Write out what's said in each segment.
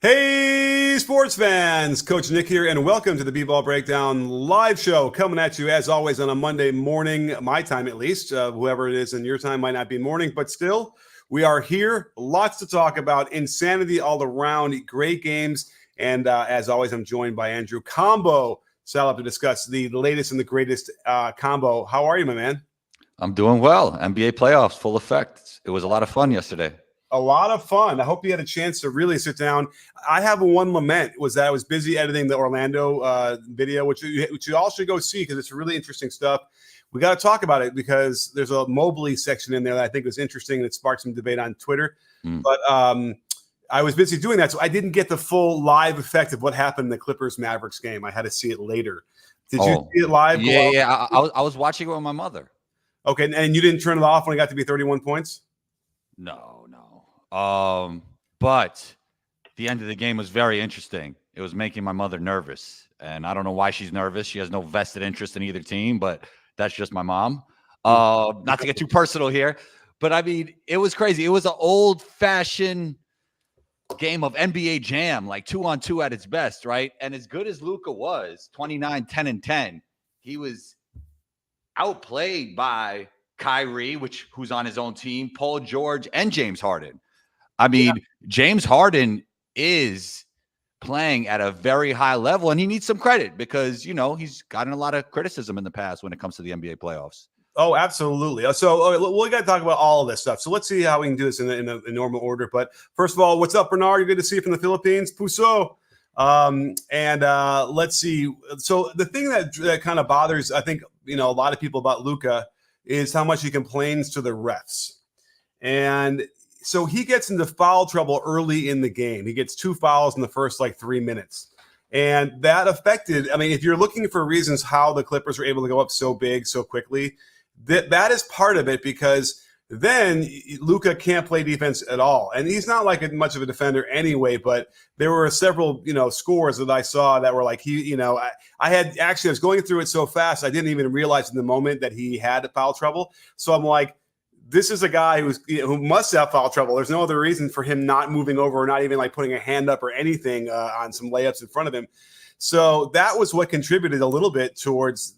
Hey, sports fans! Coach Nick here, and welcome to the B-Ball Breakdown live show, coming at you, as always, on a Monday morning, my time at least. Whoever it is in your time might not be morning, but still, we are here. Lots to talk about. Insanity all around. Great games. And as always, I'm joined by Andrew Combo. Set up to discuss the latest and the greatest. Combo, how are you, my man? I'm doing well. NBA playoffs, full effect. It was a lot of fun yesterday. A lot of fun. I hope you had a chance to really sit down. I have one lament, was that I was busy editing the Orlando video, which you all should go see because it's really interesting stuff. We got to talk about it because there's a Mobley section in there that I think was interesting and it sparked some debate on Twitter. But I was busy doing that, so I didn't get the full live effect of what happened in the Clippers-Mavericks game. I had to see it later. Did you see it live? Yeah. I was watching it with my mother. Okay, and you didn't turn it off when it got to be 31 points? No. But the end of the game was very interesting. It was making my mother nervous, and I don't know why she's nervous. She has no vested interest in either team, but that's just my mom. Not to get too personal here, but I mean, it was crazy. It was an old-fashioned game of NBA Jam, like 2-on-2 at its best, right? And as good as Luka was, 29, 10, and 10, he was outplayed by Kyrie, who's on his own team, Paul George, and James Harden. I mean, James Harden is playing at a very high level, and he needs some credit because, he's gotten a lot of criticism in the past when it comes to the NBA playoffs. Oh, absolutely. So we got to talk about all of this stuff. So let's see how we can do this in a normal order. But first of all, what's up, Bernard? You're good to see you from the Philippines. Puso. Let's see. So the thing that kind of bothers, I think, a lot of people about Luka is how much he complains to the refs. And so he gets into foul trouble early in the game. He gets 2 fouls in the first 3 minutes. And that affected, if you're looking for reasons how the Clippers were able to go up so big so quickly, that is part of it, because then Luka can't play defense at all. And he's not much of a defender anyway, but there were several, scores that I saw that were I was going through it so fast, I didn't even realize in the moment that he had foul trouble. So I'm like, this is a guy who must have foul trouble. There's no other reason for him not moving over or not even putting a hand up or anything on some layups in front of him. So that was what contributed a little bit towards,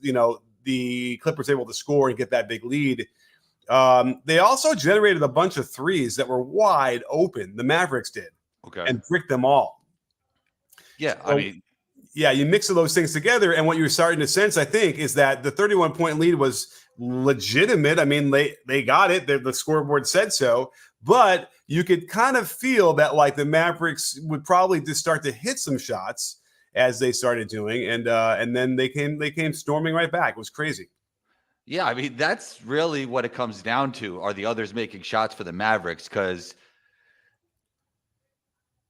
the Clippers able to score and get that big lead. They also generated a bunch of threes that were wide open. The Mavericks did. Okay. And bricked them all. Yeah. So, you mix those things together, and what you're starting to sense, I think, is that the 31-point lead was legitimate. They got it. The scoreboard said so, but you could kind of feel that the Mavericks would probably just start to hit some shots as they started doing, and then they came storming right back. It was crazy. Yeah, that's really what it comes down to. Are the others making shots for the Mavericks? Because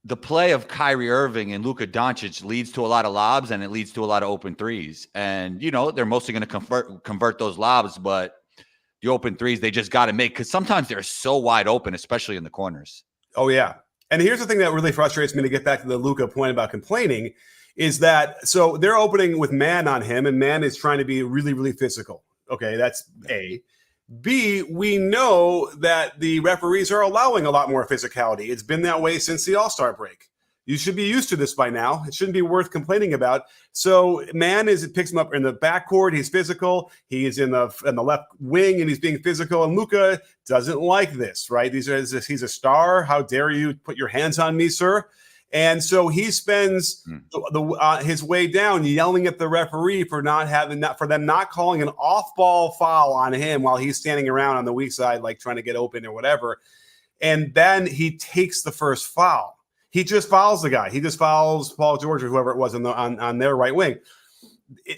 the play of Kyrie Irving and Luka Doncic leads to a lot of lobs, and it leads to a lot of open threes. And, they're mostly going to convert those lobs, but the open threes, they just got to make, because sometimes they're so wide open, especially in the corners. Oh, yeah. And here's the thing that really frustrates me, to get back to the Luka point about complaining, is that so they're opening with man on him, and man is trying to be really, really physical. Okay, that's A. B, we know that the referees are allowing a lot more physicality. It's been that way since the All-Star break. You should be used to this by now. It shouldn't be worth complaining about. So man picks him up in the backcourt. He's physical. He is in the left wing, and he's being physical. And Luka doesn't like this, right? He's a star. How dare you put your hands on me, sir? And so he spends his way down yelling at the referee for them not calling an off-ball foul on him while he's standing around on the weak side, trying to get open or whatever. And then he takes the first foul. He just fouls the guy. He just fouls Paul George or whoever it was on their right wing.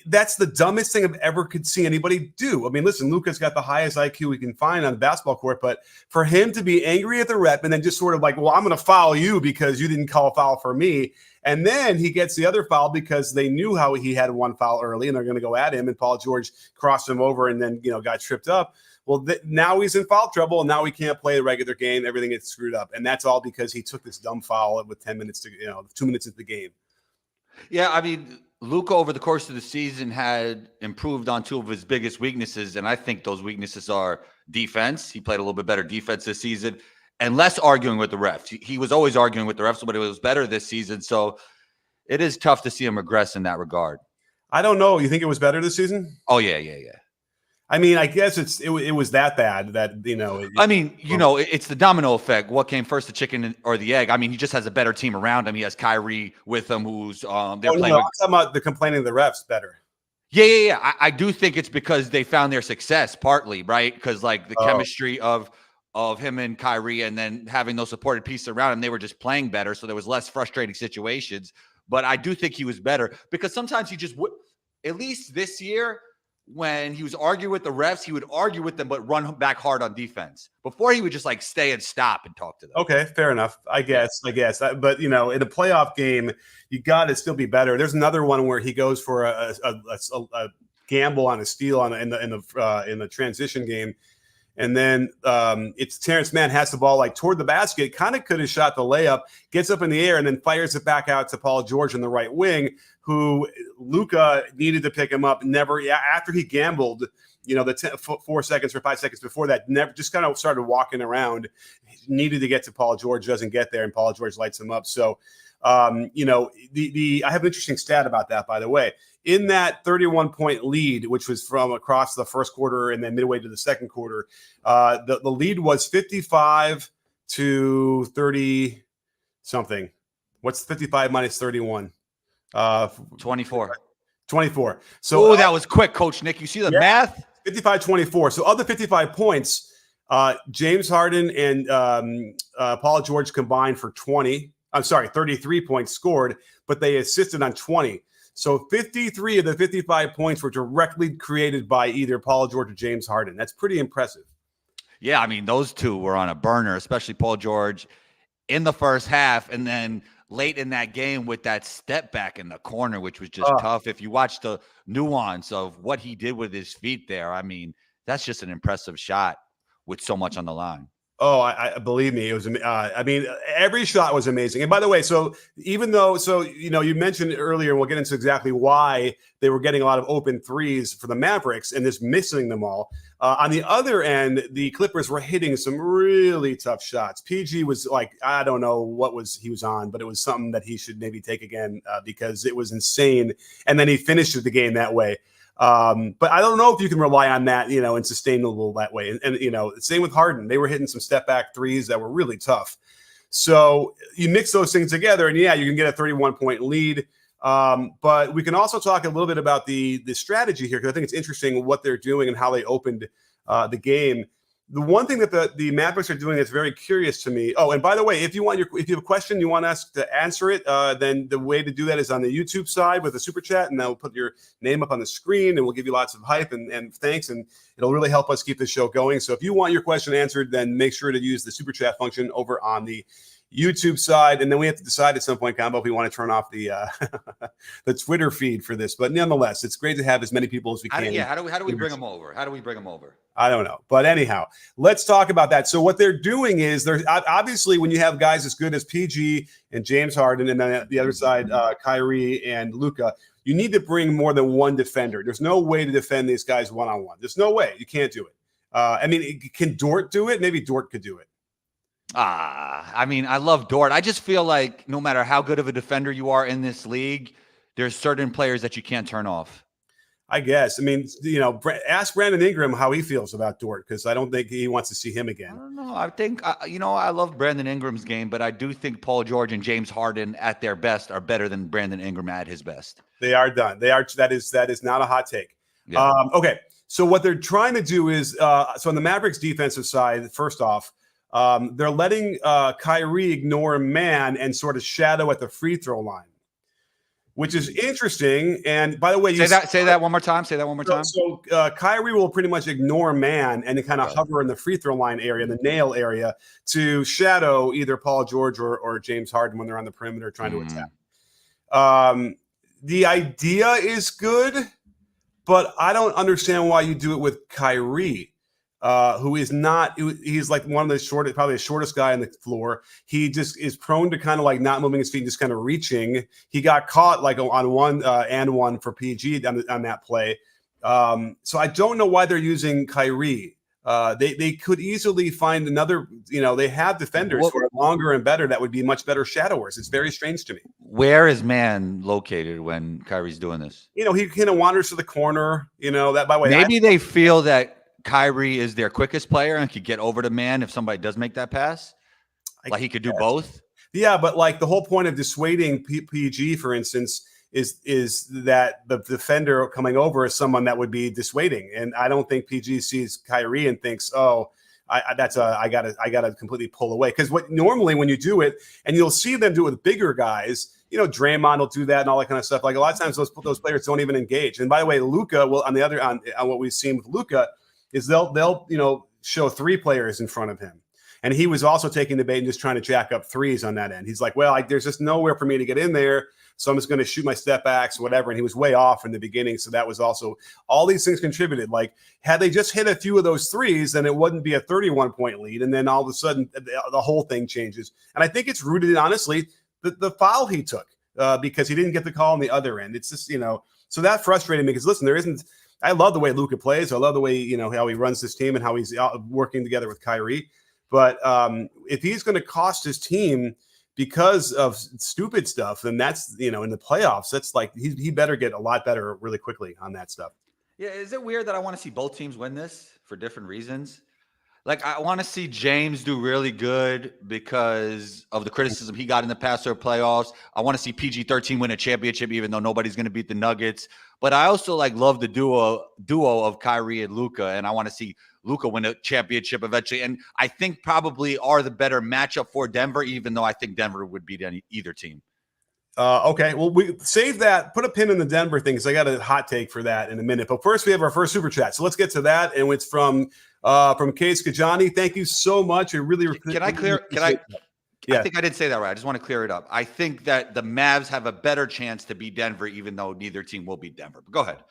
That's the dumbest thing I've ever could see anybody do. Listen, Luka's got the highest IQ we can find on the basketball court, but for him to be angry at the rep and then just sort of well, I'm going to foul you because you didn't call a foul for me. And then he gets the other foul because they knew how he had one foul early and they're going to go at him, and Paul George crossed him over and then, got tripped up. Well, now he's in foul trouble, and now he can't play the regular game. Everything gets screwed up. And that's all because he took this dumb foul with 10 minutes to, 2 minutes into the game. Yeah, Luka over the course of the season had improved on 2 of his biggest weaknesses, and I think those weaknesses are defense. He played a little bit better defense this season, and less arguing with the refs. He was always arguing with the refs, but it was better this season. So it is tough to see him regress in that regard. I don't know. You think it was better this season? Oh, yeah. I mean, I guess it was that bad that, I mean, it's the domino effect. What came first, the chicken or the egg? I mean, he just has a better team around him. He has Kyrie with him, who's they're playing. I'm talking about the complaining of the refs better. Yeah. I do think it's because they found their success partly, right? Because like the chemistry of him and Kyrie, and then having those supported pieces around him, they were just playing better, so there was less frustrating situations. But I do think he was better because sometimes he just would. At least this year, when he was arguing with the refs, he would argue with them, but run back hard on defense. Before, he would just like stay and stop and talk to them. Okay, fair enough. I guess. But in a playoff game, you got to still be better. There's another one where he goes for a gamble on a steal in the transition game, and then it's Terrence Mann has the ball like toward the basket, kind of could have shot the layup, gets up in the air, and then fires it back out to Paul George in the right wing, who Luka needed to pick him up. Never after he gambled, the 4 seconds or 5 seconds before that, never just kind of started walking around. Needed to get to Paul George, doesn't get there, and Paul George lights him up. So, I have an interesting stat about that, by the way. In that 31-point lead, which was from across the first quarter and then midway to the second quarter, the lead was 55 to 30 something. What's 55 minus 31? 24. So that was quick, Coach Nick. You see the math? 55-24. So of the 55 points, James Harden and Paul George combined for 33 points scored, but they assisted on 20. So 53 of the 55 points were directly created by either Paul George or James Harden. That's pretty impressive. Yeah, I mean, those two were on a burner, especially Paul George in the first half, and then late in that game with that step back in the corner, which was just tough. If you watch the nuance of what he did with his feet there, I mean, that's just an impressive shot with so much on the line. Oh, I believe me. It was, every shot was amazing. And by the way, you mentioned earlier, and we'll get into exactly why they were getting a lot of open threes for the Mavericks and just missing them all. On the other end, the Clippers were hitting some really tough shots. PG was like, I don't know what he was on, but it was something that he should maybe take again because it was insane. And then he finished the game that way. But I don't know if you can rely on that, and sustainable that way. And same with Harden. They were hitting some step back threes that were really tough. So you mix those things together and you can get a 31-point lead. But we can also talk a little bit about the strategy here, because I think it's interesting what they're doing and how they opened the game. The one thing that the Mavericks are doing that's very curious to me. Oh, and by the way, if you have a question you want us to answer it, then the way to do that is on the YouTube side with a super chat, and then we'll put your name up on the screen, and we'll give you lots of hype and thanks, and it'll really help us keep the show going. So if you want your question answered, then make sure to use the super chat function over on the YouTube side, and then we have to decide at some point, Combo, if we want to turn off the the Twitter feed for this. But nonetheless, it's great to have as many people as we can. How do we bring them over? How do we bring them over? I don't know. But anyhow, let's talk about that. So what they're doing is there's obviously when you have guys as good as PG and James Harden, and then the other side, Kyrie and Luka, you need to bring more than one defender. There's no way to defend these guys one-on-one. There's no way. You can't do it. Can Dort do it? Maybe Dort could do it. I love Dort. I just feel like no matter how good of a defender you are in this league, there's certain players that you can't turn off. I guess. Ask Brandon Ingram how he feels about Dort, because I don't think he wants to see him again. I don't know. I think, I love Brandon Ingram's game, but I do think Paul George and James Harden at their best are better than Brandon Ingram at his best. They are done. They are. That is not a hot take. Yeah. Okay. So what they're trying to do is, so on the Mavericks defensive side, first off, they're letting Kyrie ignore man and sort of shadow at the free throw line, which is interesting. And by the way, say that one more time. Say that one more time. So Kyrie will pretty much ignore man and kind of hover in the free throw line area, the nail area, to shadow either Paul George or James Harden when they're on the perimeter trying to attack. The idea is good, but I don't understand why you do it with Kyrie. Who is not, he's like one of the probably the shortest guy on the floor. He just is prone to kind of like not moving his feet, just kind of reaching. He got caught like on one for PG on that play. So I don't know why they're using Kyrie. They could easily find another. They have defenders who are longer and better that would be much better shadowers. It's very strange to me. Where is man located when Kyrie's doing this? He kind of wanders to the corner. That, by the way, maybe they feel that Kyrie is their quickest player and could get over to man if somebody does make that pass. Like he could do both. Yeah, but like the whole point of dissuading PG, for instance, is that the defender coming over is someone that would be dissuading, and I don't think PG sees Kyrie and thinks, "Oh, I gotta completely pull away." Because normally when you do it, and you'll see them do it with bigger guys, Draymond will do that and all that kind of stuff. Like a lot of times those players don't even engage. And by the way, Luka will on what we've seen with Luka is they'll show 3 players in front of him. And he was also taking the bait and just trying to jack up threes on that end. He's like, well, there's just nowhere for me to get in there, so I'm just going to shoot my step backs or whatever. And he was way off in the beginning, so that was also all these things contributed. Like, had they just hit a few of those threes, then it wouldn't be a 31-point lead, and then all of a sudden the whole thing changes. And I think it's rooted in, honestly, the foul he took because he didn't get the call on the other end. It's just so that frustrated me because listen, there isn't. I love the way Luka plays. I love the way how he runs this team and how he's working together with Kyrie. But if he's going to cost his team because of stupid stuff, then that's, in the playoffs, that's like he better get a lot better really quickly on that stuff. Yeah. Is it weird that I want to see both teams win this for different reasons? Like, I want to see James do really good because of the criticism he got in the past playoffs. I want to see PG-13 win a championship, even though nobody's going to beat the Nuggets. But I also love the duo of Kyrie and Luka, and I want to see Luka win a championship eventually. And I think probably are the better matchup for Denver, even though I think Denver would beat either team. Okay, well, we save that. Put a pin in the Denver thing because I got a hot take for that in a minute. But first, we have our first super chat. So let's get to that, and it's from Case Kajani. Thank you so much. I really I think I didn't say that right. I just want to clear it up. I think that the Mavs have a better chance to beat Denver, even though neither team will beat Denver. But go ahead.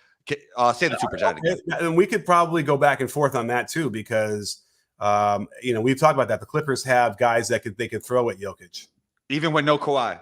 Say the super chat again. And we could probably go back and forth on that too, because we've talked about that. The Clippers have guys that they could throw at Jokic, even with no Kawhi.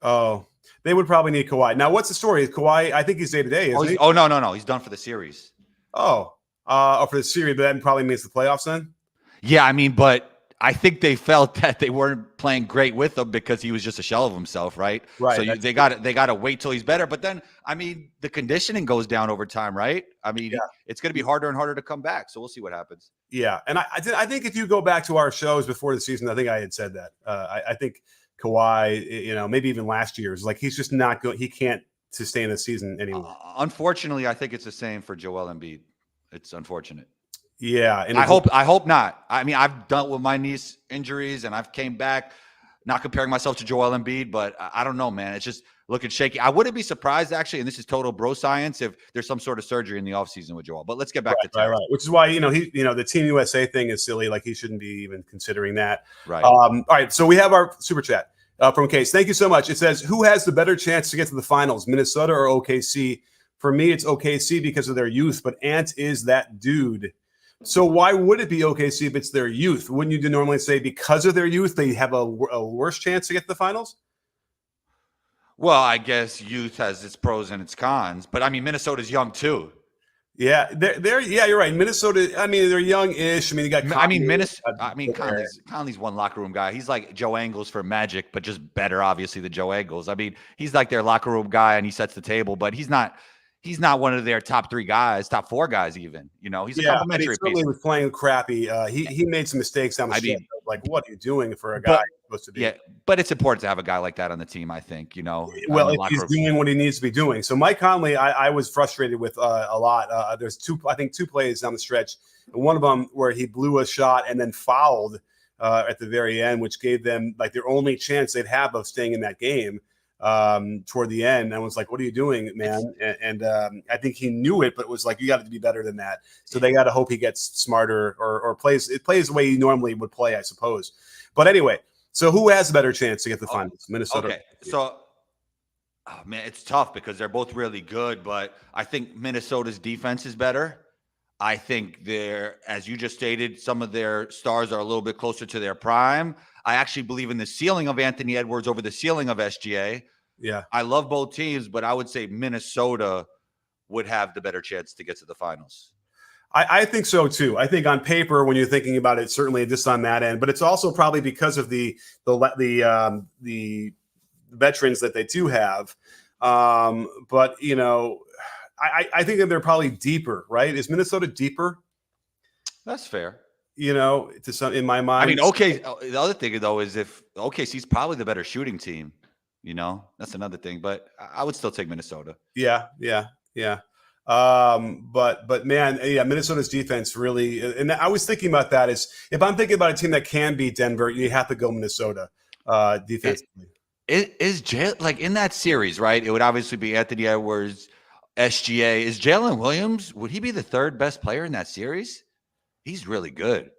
Oh, they would probably need Kawhi. Now, what's the story? Is Kawhi? I think he's day to day. Oh, no. He's done for the series. For the series, but that probably means the playoffs then. Yeah, I mean, but I think they felt that they weren't playing great with him because he was just a shell of himself, right? Right. So they got to wait till he's better. But then, I mean, the conditioning goes down over time, right? I mean, It's going to be harder and harder to come back. So we'll see what happens. Yeah, and I think if you go back to our shows before the season, I think I had said that. I think Kawhi, maybe even last year, is like he's just not good. He can't sustain a season anymore. Unfortunately, I think it's the same for Joel Embiid. It's unfortunate. Yeah, and I hope not. I mean, I've dealt with my knee injuries and I've came back. Not comparing myself to Joel Embiid, but I don't know, man. It's just looking shaky. I wouldn't be surprised, actually, and this is total bro science, if there's some sort of surgery in the offseason with Joel. But let's get back to right. Which is why the Team USA thing is silly. Like he shouldn't be even considering that. Right. All right. So we have our super chat from Case. Thank you so much. It says, "Who has the better chance to get to the finals, Minnesota or OKC?" For me, it's OKC because of their youth, but Ant is that dude. So why would it be OKC if it's their youth? Wouldn't you normally say because of their youth they have a worse chance to get to the finals? Well, I guess youth has its pros and its cons, but I mean Minnesota's young too. Yeah, you're right. Minnesota, I mean, they're young-ish. I mean, you got. Conley's one locker room guy. He's like Joe Ingles for Magic, but just better, obviously, than Joe Ingles. I mean, he's like their locker room guy, and he sets the table, but he's not one of their top 3 guys, top 4 guys even. He's a complimentary piece. He was playing crappy. He made some mistakes down the stretch. Like, what are you doing for a guy supposed to be? Yeah, but it's important to have a guy like that on the team, I think, Well, if he's doing what he needs to be doing. So Mike Conley, I was frustrated with a lot. There's 2 plays down the stretch. And one of them where he blew a shot and then fouled at the very end, which gave them like their only chance they'd have of staying in that game. Toward the end, I was like, "What are you doing, man?" And I think he knew it, but was like, "You got to be better than that." So they got to hope he gets smarter or plays the way he normally would play, I suppose. But anyway, so who has a better chance to get the finals, Minnesota? Okay, so man, it's tough because they're both really good, but I think Minnesota's defense is better. I think as you just stated, some of their stars are a little bit closer to their prime. I actually believe in the ceiling of Anthony Edwards over the ceiling of SGA. Yeah. I love both teams, but I would say Minnesota would have the better chance to get to the finals. I think so too. I think on paper, when you're thinking about it, certainly just on that end, but it's also probably because of the veterans that they do have. But I think that they're probably deeper, right? Is Minnesota deeper? That's fair. To some in my mind. I mean, okay. The other thing though is if OKC's probably the better shooting team. That's another thing. But I would still take Minnesota. Yeah. But man, Minnesota's defense really, and I was thinking about that is if I'm thinking about a team that can beat Denver, you have to go Minnesota defensively. Is like in that series, right? It would obviously be Anthony Edwards, SGA. Is Jalen Williams, would he be the third best player in that series? He's really good.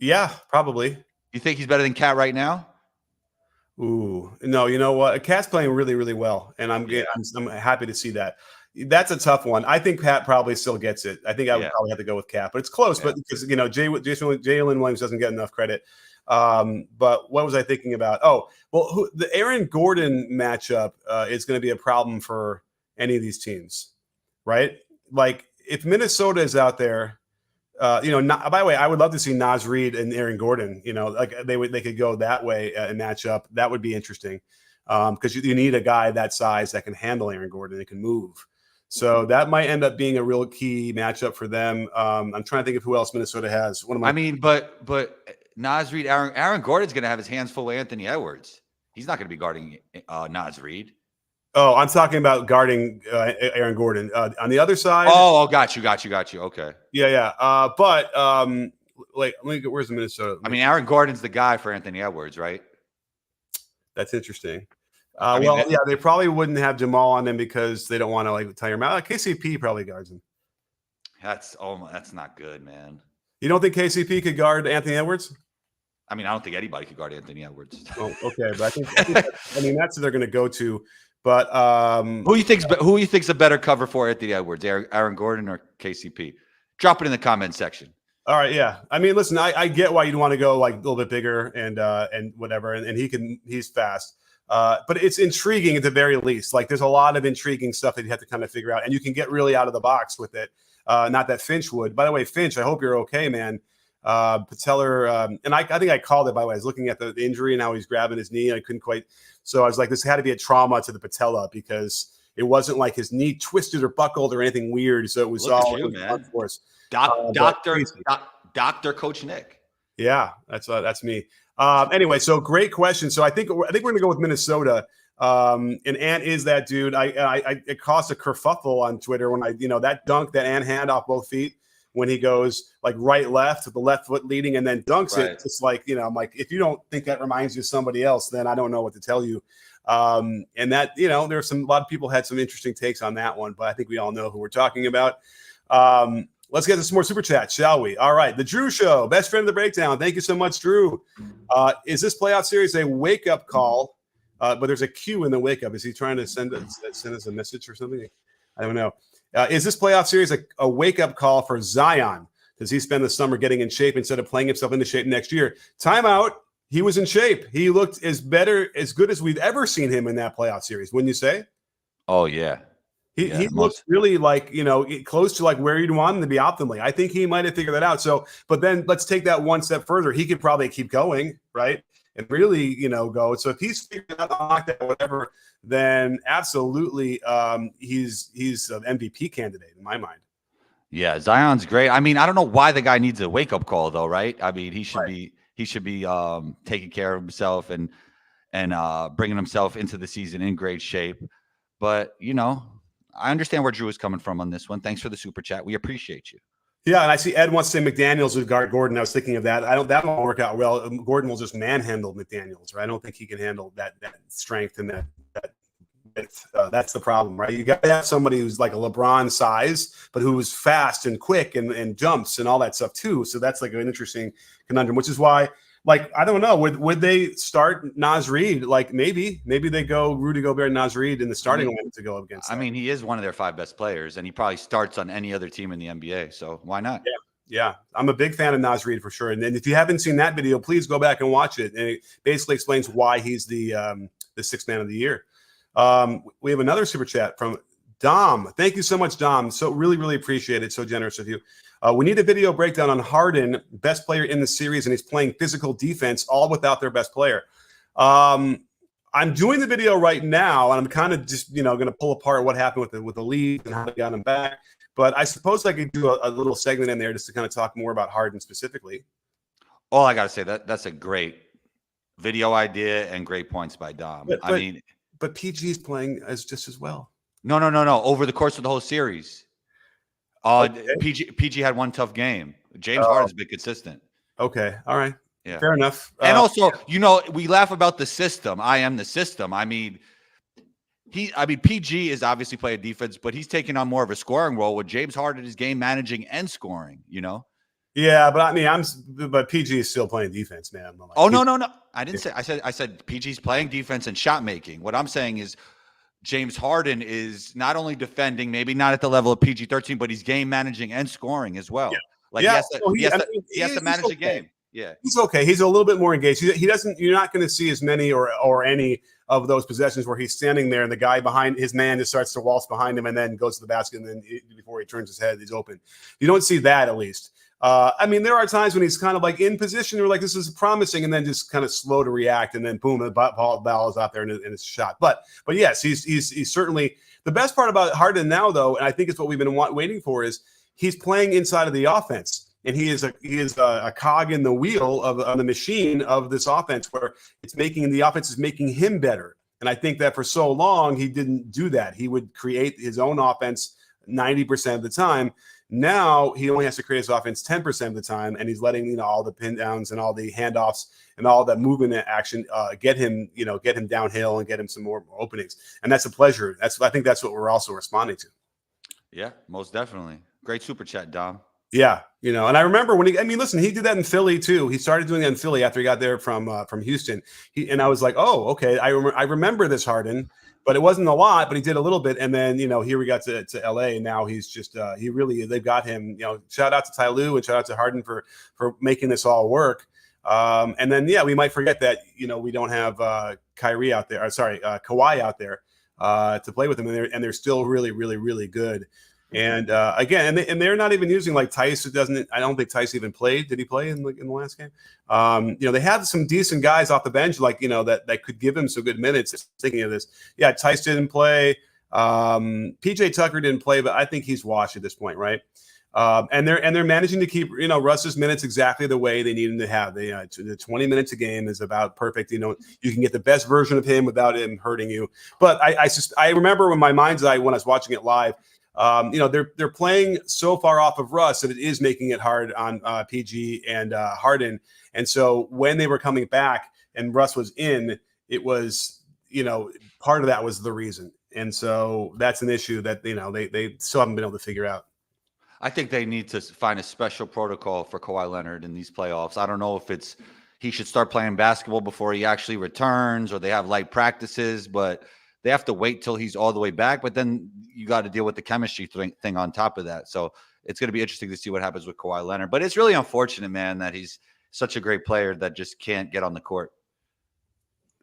Yeah, probably. You think he's better than Cat right now? Ooh, no, you know what? Cat's playing really, really well, and I'm happy to see that. That's a tough one. I think Pat probably still gets it. I think I would probably have to go with Cat, but it's close. Yeah. But because Jalen Williams doesn't get enough credit. But what was I thinking about? Oh, well, the Aaron Gordon matchup is going to be a problem for any of these teams, right? Like if Minnesota is out there. By the way, I would love to see Naz Reid and Aaron Gordon. Like they could go that way and match up. That would be interesting because you need a guy that size that can handle Aaron Gordon and can move. So that might end up being a real key matchup for them. I'm trying to think of who else Minnesota has. But Naz Reid, Aaron Gordon's going to have his hands full with Anthony Edwards. He's not going to be guarding Naz Reid. Oh, I'm talking about guarding Aaron Gordon on the other side. Oh, got you. Okay. Yeah. But let me get, where's the Minnesota? I mean, Aaron Gordon's the guy for Anthony Edwards, right? That's interesting. They probably wouldn't have Jamal on them because they don't want to tire him out. KCP probably guards him. That's not good, man. You don't think KCP could guard Anthony Edwards? I mean, I don't think anybody could guard Anthony Edwards. Oh, okay, but I think that's what they're going to go to. But who you think's a better cover for Anthony Edwards, Aaron Gordon or KCP? Drop it in the comment section. All right, yeah. I mean, listen, I get why you'd want to go a little bit bigger and whatever, and he's fast. But it's intriguing at the very least. There's a lot of intriguing stuff that you have to kind of figure out, and you can get really out of the box with it. Not that Finch would. By the way, Finch, I hope you're okay, man. Patellar, and I think I called it, by the way. I was looking at the injury and how he's grabbing his knee. I couldn't quite. So I was like, this had to be a trauma to the patella because it wasn't like his knee twisted or buckled or anything weird. So it was force. Dr. Coach Nick. Yeah, that's me. Anyway, so great question. So I think we're going to go with Minnesota. And Ant is that dude. It caused a kerfuffle on Twitter when that dunk that Ant had off both feet. When he goes right, left with the left foot leading and then dunks it, it's I'm like, if you don't think that reminds you of somebody else, then I don't know what to tell you. And that, there's a lot of people had some interesting takes on that one, but I think we all know who we're talking about. Let's get to some more super chats, shall we? All right. The Drew Show, best friend of the breakdown. Thank you so much, Drew. Is this playoff series a wake-up call? But there's a Q in the wake-up. Is he trying to send us a message or something? I don't know. Is this playoff series a wake-up call for Zion? Does he spend the summer getting in shape instead of playing himself into shape next year? Timeout. He was in shape. He looked as good as we've ever seen him in that playoff series, wouldn't you say? Oh, yeah. He looks really close to where you'd want him to be optimally. I think he might have figured that out. So, but then let's take that one step further. He could probably keep going, right? And really, go. So if he's figured out like that, whatever, then absolutely, he's an MVP candidate in my mind. Yeah, Zion's great. I mean, I don't know why the guy needs a wake up call though, right? I mean, he should be taking care of himself and bringing himself into the season in great shape. But I understand where Drew is coming from on this one. Thanks for the super chat. We appreciate you. Yeah, and I see Ed wants to say McDaniels would guard Gordon. I was thinking of that. That won't work out well. Gordon will just manhandle McDaniels, right? I don't think he can handle that strength and that width. That's the problem, right? You got to have somebody who's like a LeBron size, but who's fast and quick and jumps and all that stuff too. So that's an interesting conundrum, which is why, I don't know, would they start Naz Reid? Maybe they go Rudy Gobert and Naz Reid in the starting line to go against. I mean, he is one of their 5 best players, and he probably starts on any other team in the NBA. So why not? Yeah. I'm a big fan of Naz Reid for sure. And if you haven't seen that video, please go back and watch it. And it basically explains why he's the 6th man of the year. We have another super chat from Dom, thank you so much, Dom. So really appreciate it. So generous of you. We need a video breakdown on Harden, best player in the series, and he's playing physical defense, all without their best player. I'm doing the video right now, and I'm kind of just going to pull apart what happened with the lead and how they got him back. But I suppose I could do a little segment in there just to kind of talk more about Harden specifically. All I got to say, that's a great video idea and great points by Dom. But PG's playing just as well. No. Over the course of the whole series, Okay. PG had one tough game. James Harden's been consistent. Okay. All right. Yeah. Fair enough. And also, we laugh about the system. I am the system. PG is obviously playing defense, but he's taking on more of a scoring role with James Harden is game managing and scoring, Yeah, but PG is still playing defense, man. No. I didn't say. I said PG's playing defense and shot making. What I'm saying is James Harden is not only defending, maybe not at the level of PG-13, but he's game managing and scoring as well. Yeah. He has to manage the game. Yeah, he's okay. He's a little bit more engaged. He doesn't. You're not going to see as many or any of those possessions where he's standing there and the guy behind his man just starts to waltz behind him and then goes to the basket and then before he turns his head, he's open. You don't see that, at least. There are times when he's kind of like in position, or like this is promising, and then just kind of slow to react, and then boom, the ball is out there and it's shot. But yes, he's certainly the best part about Harden now, though, and I think it's what we've been waiting for, is he's playing inside of the offense. And he is a cog in the wheel of the machine of this offense, where the offense is making him better. And I think that for so long he didn't do that. He would create his own offense 90% of the time. Now he only has to create his offense 10% of the time, and he's letting all the pin downs and all the handoffs and all that movement action get him downhill and get him some more openings. And that's a pleasure. I think that's what we're also responding to. Yeah, most definitely. Great super chat, Dom. Yeah, and I remember when he did that in Philly too. He started doing that in Philly after he got there from Houston. And I was like, oh, okay, I remember this Harden, but it wasn't a lot, but he did a little bit. And then here we got to LA, and now he's just they've got him. Shout out to Ty Lue and shout out to Harden for making this all work. And then we might forget that we don't have Kawhi out there to play with him, and they're still really good. And again, and they're not even using like Tice. I don't think Tice even played. Did he play in the last game? They have some decent guys off the bench, that could give him some good minutes. Thinking of this, Tice didn't play. PJ Tucker didn't play, but I think he's washed at this point, right? And they're managing to keep Russ's minutes exactly the way they need him to have. The 20 minutes a game is about perfect. You can get the best version of him without him hurting you. But I remember when my mind's eye when I was watching it live. They're playing so far off of Russ that it is making it hard on PG and Harden. And so when they were coming back and Russ was in, it was, part of that was the reason. And so that's an issue that, they still haven't been able to figure out. I think they need to find a special protocol for Kawhi Leonard in these playoffs. I don't know if he should start playing basketball before he actually returns, or they have light practices, but they have to wait till he's all the way back. But then you got to deal with the chemistry thing on top of that. So it's going to be interesting to see what happens with Kawhi Leonard. But it's really unfortunate, man, that he's such a great player that just can't get on the court.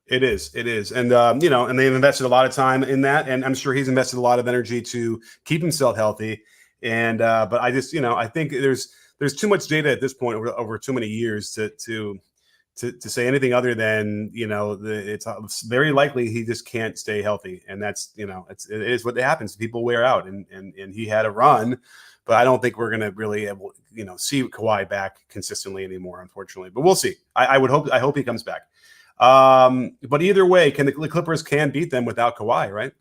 It is. And, and they've invested a lot of time in that. And I'm sure he's invested a lot of energy to keep himself healthy. And but I just, I think there's too much data at this point over too many years to say anything other than, it's very likely he just can't stay healthy. And that's, it is what happens. People wear out, and he had a run, but I don't think we're going to really see Kawhi back consistently anymore, unfortunately, but we'll see. I hope he comes back. But either way, the Clippers can beat them without Kawhi, right?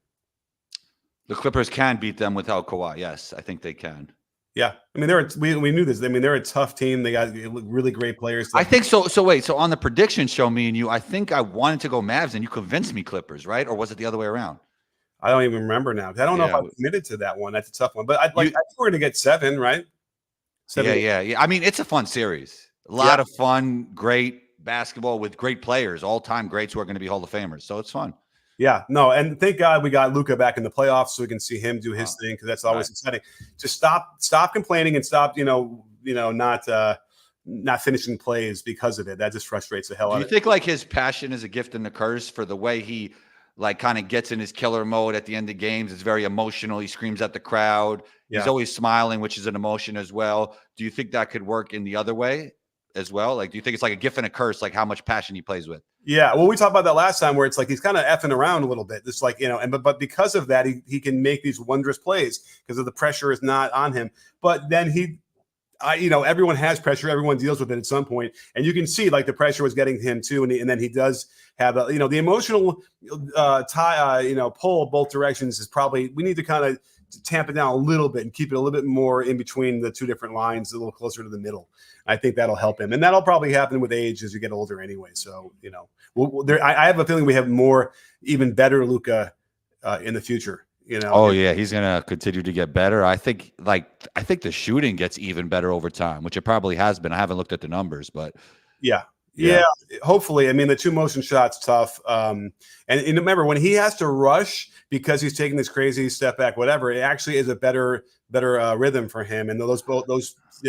The Clippers can beat them without Kawhi. Yes, I think they can. Yeah, we knew this. They're a tough team. They got really great players. I think so. So wait, so on the prediction show, me and you, I think I wanted to go Mavs, and you convinced me Clippers, right? Or was it the other way around? I don't even remember now. I don't know if I committed to that one. That's a tough one. But I think we're going to get 7, right? 7. Yeah. It's a fun series. A lot of fun, great basketball with great players, all-time greats who are going to be Hall of Famers. So it's fun. Yeah, no, and thank God we got Luka back in the playoffs so we can see him do his thing, because that's always exciting. Just stop complaining and stop, not finishing plays because of it. That just frustrates the hell out of me. Do you think like his passion is a gift and a curse for the way he like kind of gets in his killer mode at the end of games. It's very emotional. He screams at the crowd. He's always smiling, which is an emotion as well. Do you think that could work in the other way as well? Like, do you think it's like a gift and a curse, like how much passion he plays with? Yeah, well, we talked about that last time where it's like he's kind of effing around a little bit. It's like, but because of that, he can make these wondrous plays because of the pressure is not on him. But then everyone has pressure. Everyone deals with it at some point. And you can see like the pressure was getting to him too. And then he does have, the emotional pull both directions is probably, we need to kind of tamp it down a little bit and keep it a little bit more in between the two different lines, a little closer to the middle. I think that'll help him. And that'll probably happen with age as you get older anyway. So, I have a feeling we have even better Luka in the future. Oh yeah, he's gonna continue to get better. I think the shooting gets even better over time, which it probably has been. I haven't looked at the numbers, but yeah. Hopefully. I mean, the 2 motion shots tough. And remember, when he has to rush because he's taking this crazy step back, whatever, it actually is a better rhythm for him. And those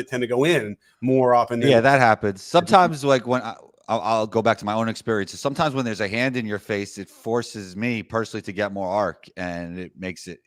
tend to go in more often. That happens sometimes. Like when I'll go back to my own experiences. Sometimes when there's a hand in your face, it forces me personally to get more arc, and it makes it,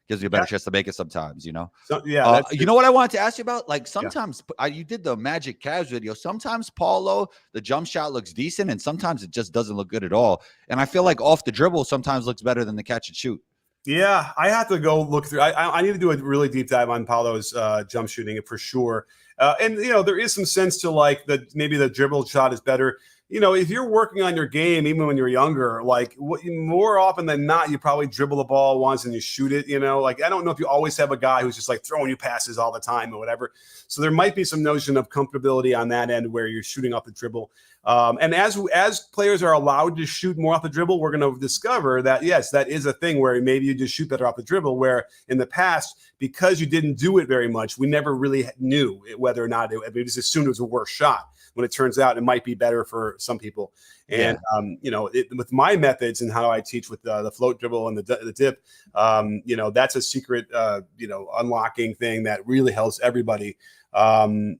gives me a better chance to make it sometimes, So, you know what I wanted to ask you about? Like sometimes you did the Magic Cavs video. Sometimes Paulo, the jump shot looks decent, and sometimes it just doesn't look good at all. And I feel like off the dribble sometimes looks better than the catch and shoot. Yeah, I have to go look through. I need to do a really deep dive on Paulo's jump shooting for sure. And there is some sense to like maybe the dribble shot is better. If you're working on your game, even when you're younger, like more often than not, you probably dribble the ball once and you shoot it. Like I don't know if you always have a guy who's just like throwing you passes all the time or whatever. So there might be some notion of comfortability on that end where you're shooting off the dribble. And as players are allowed to shoot more off the dribble, we're going to discover that, yes, that is a thing where maybe you just shoot better off the dribble, where in the past, because you didn't do it very much, we never really knew whether or not we just assumed it was a worse shot, when it turns out it might be better for some people. And, with my methods and how I teach with the float dribble and the dip, that's a secret, unlocking thing that really helps everybody.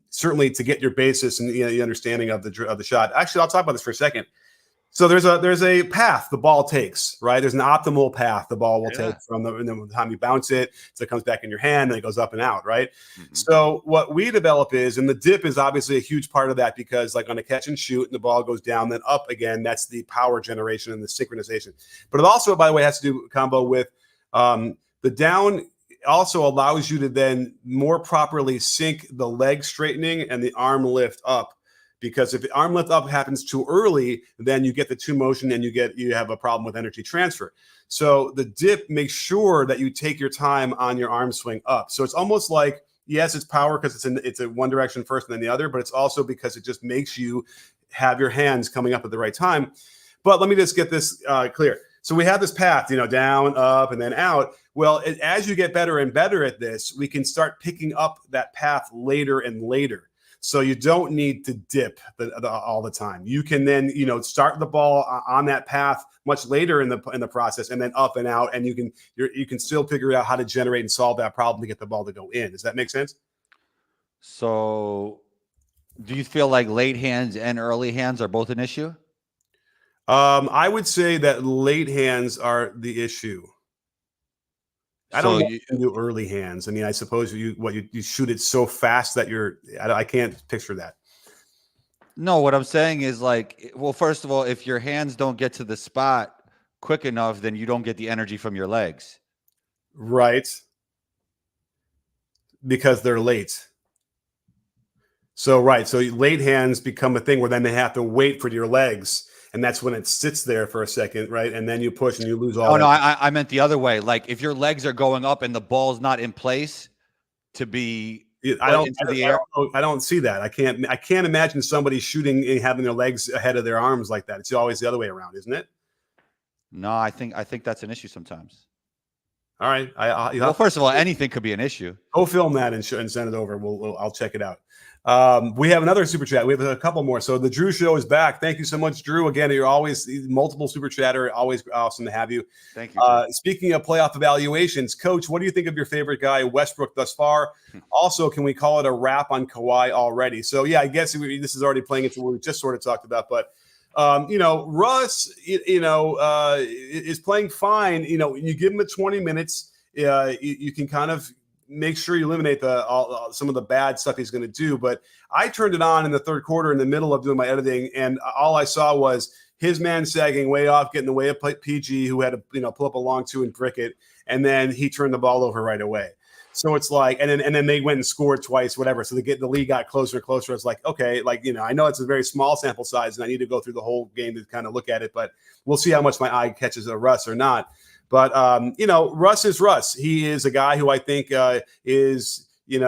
Certainly to get your basis and the understanding of the shot. Actually, I'll talk about this for a second. So there's a path the ball takes, right? There's an optimal path the ball will take from the time you bounce it, so it comes back in your hand, and it goes up and out, right? Mm-hmm. So what we develop is, and the dip is obviously a huge part of that, because like on a catch and shoot, and the ball goes down, then up again, that's the power generation and the synchronization. But it also, by the way, has to do combo with the down. Also allows you to then more properly sync the leg straightening and the arm lift up, because if the arm lift up happens too early, then you get the 2 motion and you have a problem with energy transfer. So the dip makes sure that you take your time on your arm swing up. So it's almost like, yes, it's power because it's a one direction first and then the other, but it's also because it just makes you have your hands coming up at the right time. But let me just get this clear. So we have this path, down, up, and then out. Well, as you get better and better at this, we can start picking up that path later and later. So you don't need to dip all the time. You can then, start the ball on that path much later in the process, and then up and out, and you can still figure out how to generate and solve that problem to get the ball to go in. Does that make sense? So, do you feel like late hands and early hands are both an issue? I would say that late hands are the issue. I don't do early hands. I mean, I suppose you shoot it so fast that I can't picture that. No, what I'm saying is like, well, first of all, if your hands don't get to the spot quick enough, then you don't get the energy from your legs. Right. Because they're late. So late hands become a thing where then they have to wait for your legs. And that's when it sits there for a second, right? And then you push and you lose all. Oh, no, I meant the other way. Like if your legs are going up and the ball's not in place to be I don't see that. I can't imagine somebody shooting and having their legs ahead of their arms like that. It's always the other way around, isn't it? No, I think that's an issue sometimes. All right. Well, first of all, anything could be an issue. Go film that and send it over. I'll check it out. We have another super chat. We have a couple more. So the Drew Show is back. Thank you so much, Drew. Again, you're always multiple super chatter. Always awesome to have you. Thank you. Speaking of playoff evaluations, Coach, what do you think of your favorite guy, Westbrook, thus far? Also, can we call it a wrap on Kawhi already? So yeah, I guess this is already playing into what we just sort of talked about. But Russ, is playing fine. You give him the 20 minutes, you can kind of make sure you eliminate some of the bad stuff he's going to do. But I turned it on in the third quarter in the middle of doing my editing, and all I saw was his man sagging way off, getting in the way of PG, who had to pull up a long two and brick it, and then he turned the ball over right away. So it's like, and then they went and scored twice, whatever. So the league got closer and closer. It's like, okay, I know it's a very small sample size, and I need to go through the whole game to kind of look at it, but we'll see how much my eye catches a Russ or not. But Russ is Russ. He is a guy who I think is. You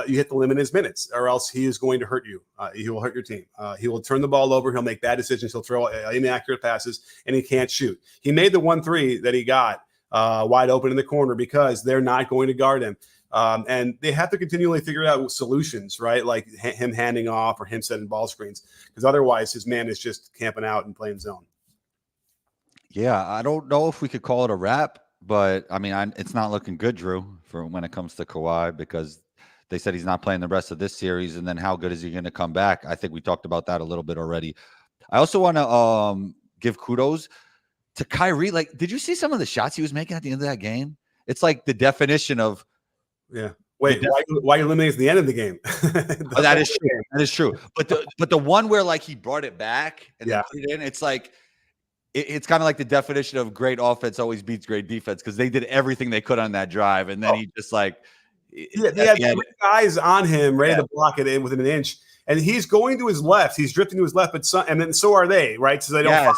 hit the limit in his minutes, or else he is going to hurt you. He will hurt your team. He will turn the ball over. He'll make bad decisions. He'll throw inaccurate passes, and he can't shoot. He made the 1-3 that he got wide open in the corner because they're not going to guard him. And they have to continually figure out solutions, right? Like him handing off or him setting ball screens, because otherwise his man is just camping out and playing zone. Yeah, I don't know if we could call it a wrap, but I mean, it's not looking good, Drew, for when it comes to Kawhi, because they said he's not playing the rest of this series, and then how good is he going to come back? I think we talked about that a little bit already. I also want to give kudos to Kyrie. Like, did you see some of the shots he was making at the end of that game? It's like the definition of Wait, why eliminate the end of the game? That is true. That is true. But the one where like he brought it back and then put it in, it's like it's kind of like the definition of great offense always beats great defense, because they did everything they could on that drive, and then he just like. Three guys on him ready to block it in within an inch, and he's going to his left. He's drifting to his left, and then so are they, right? So they don't.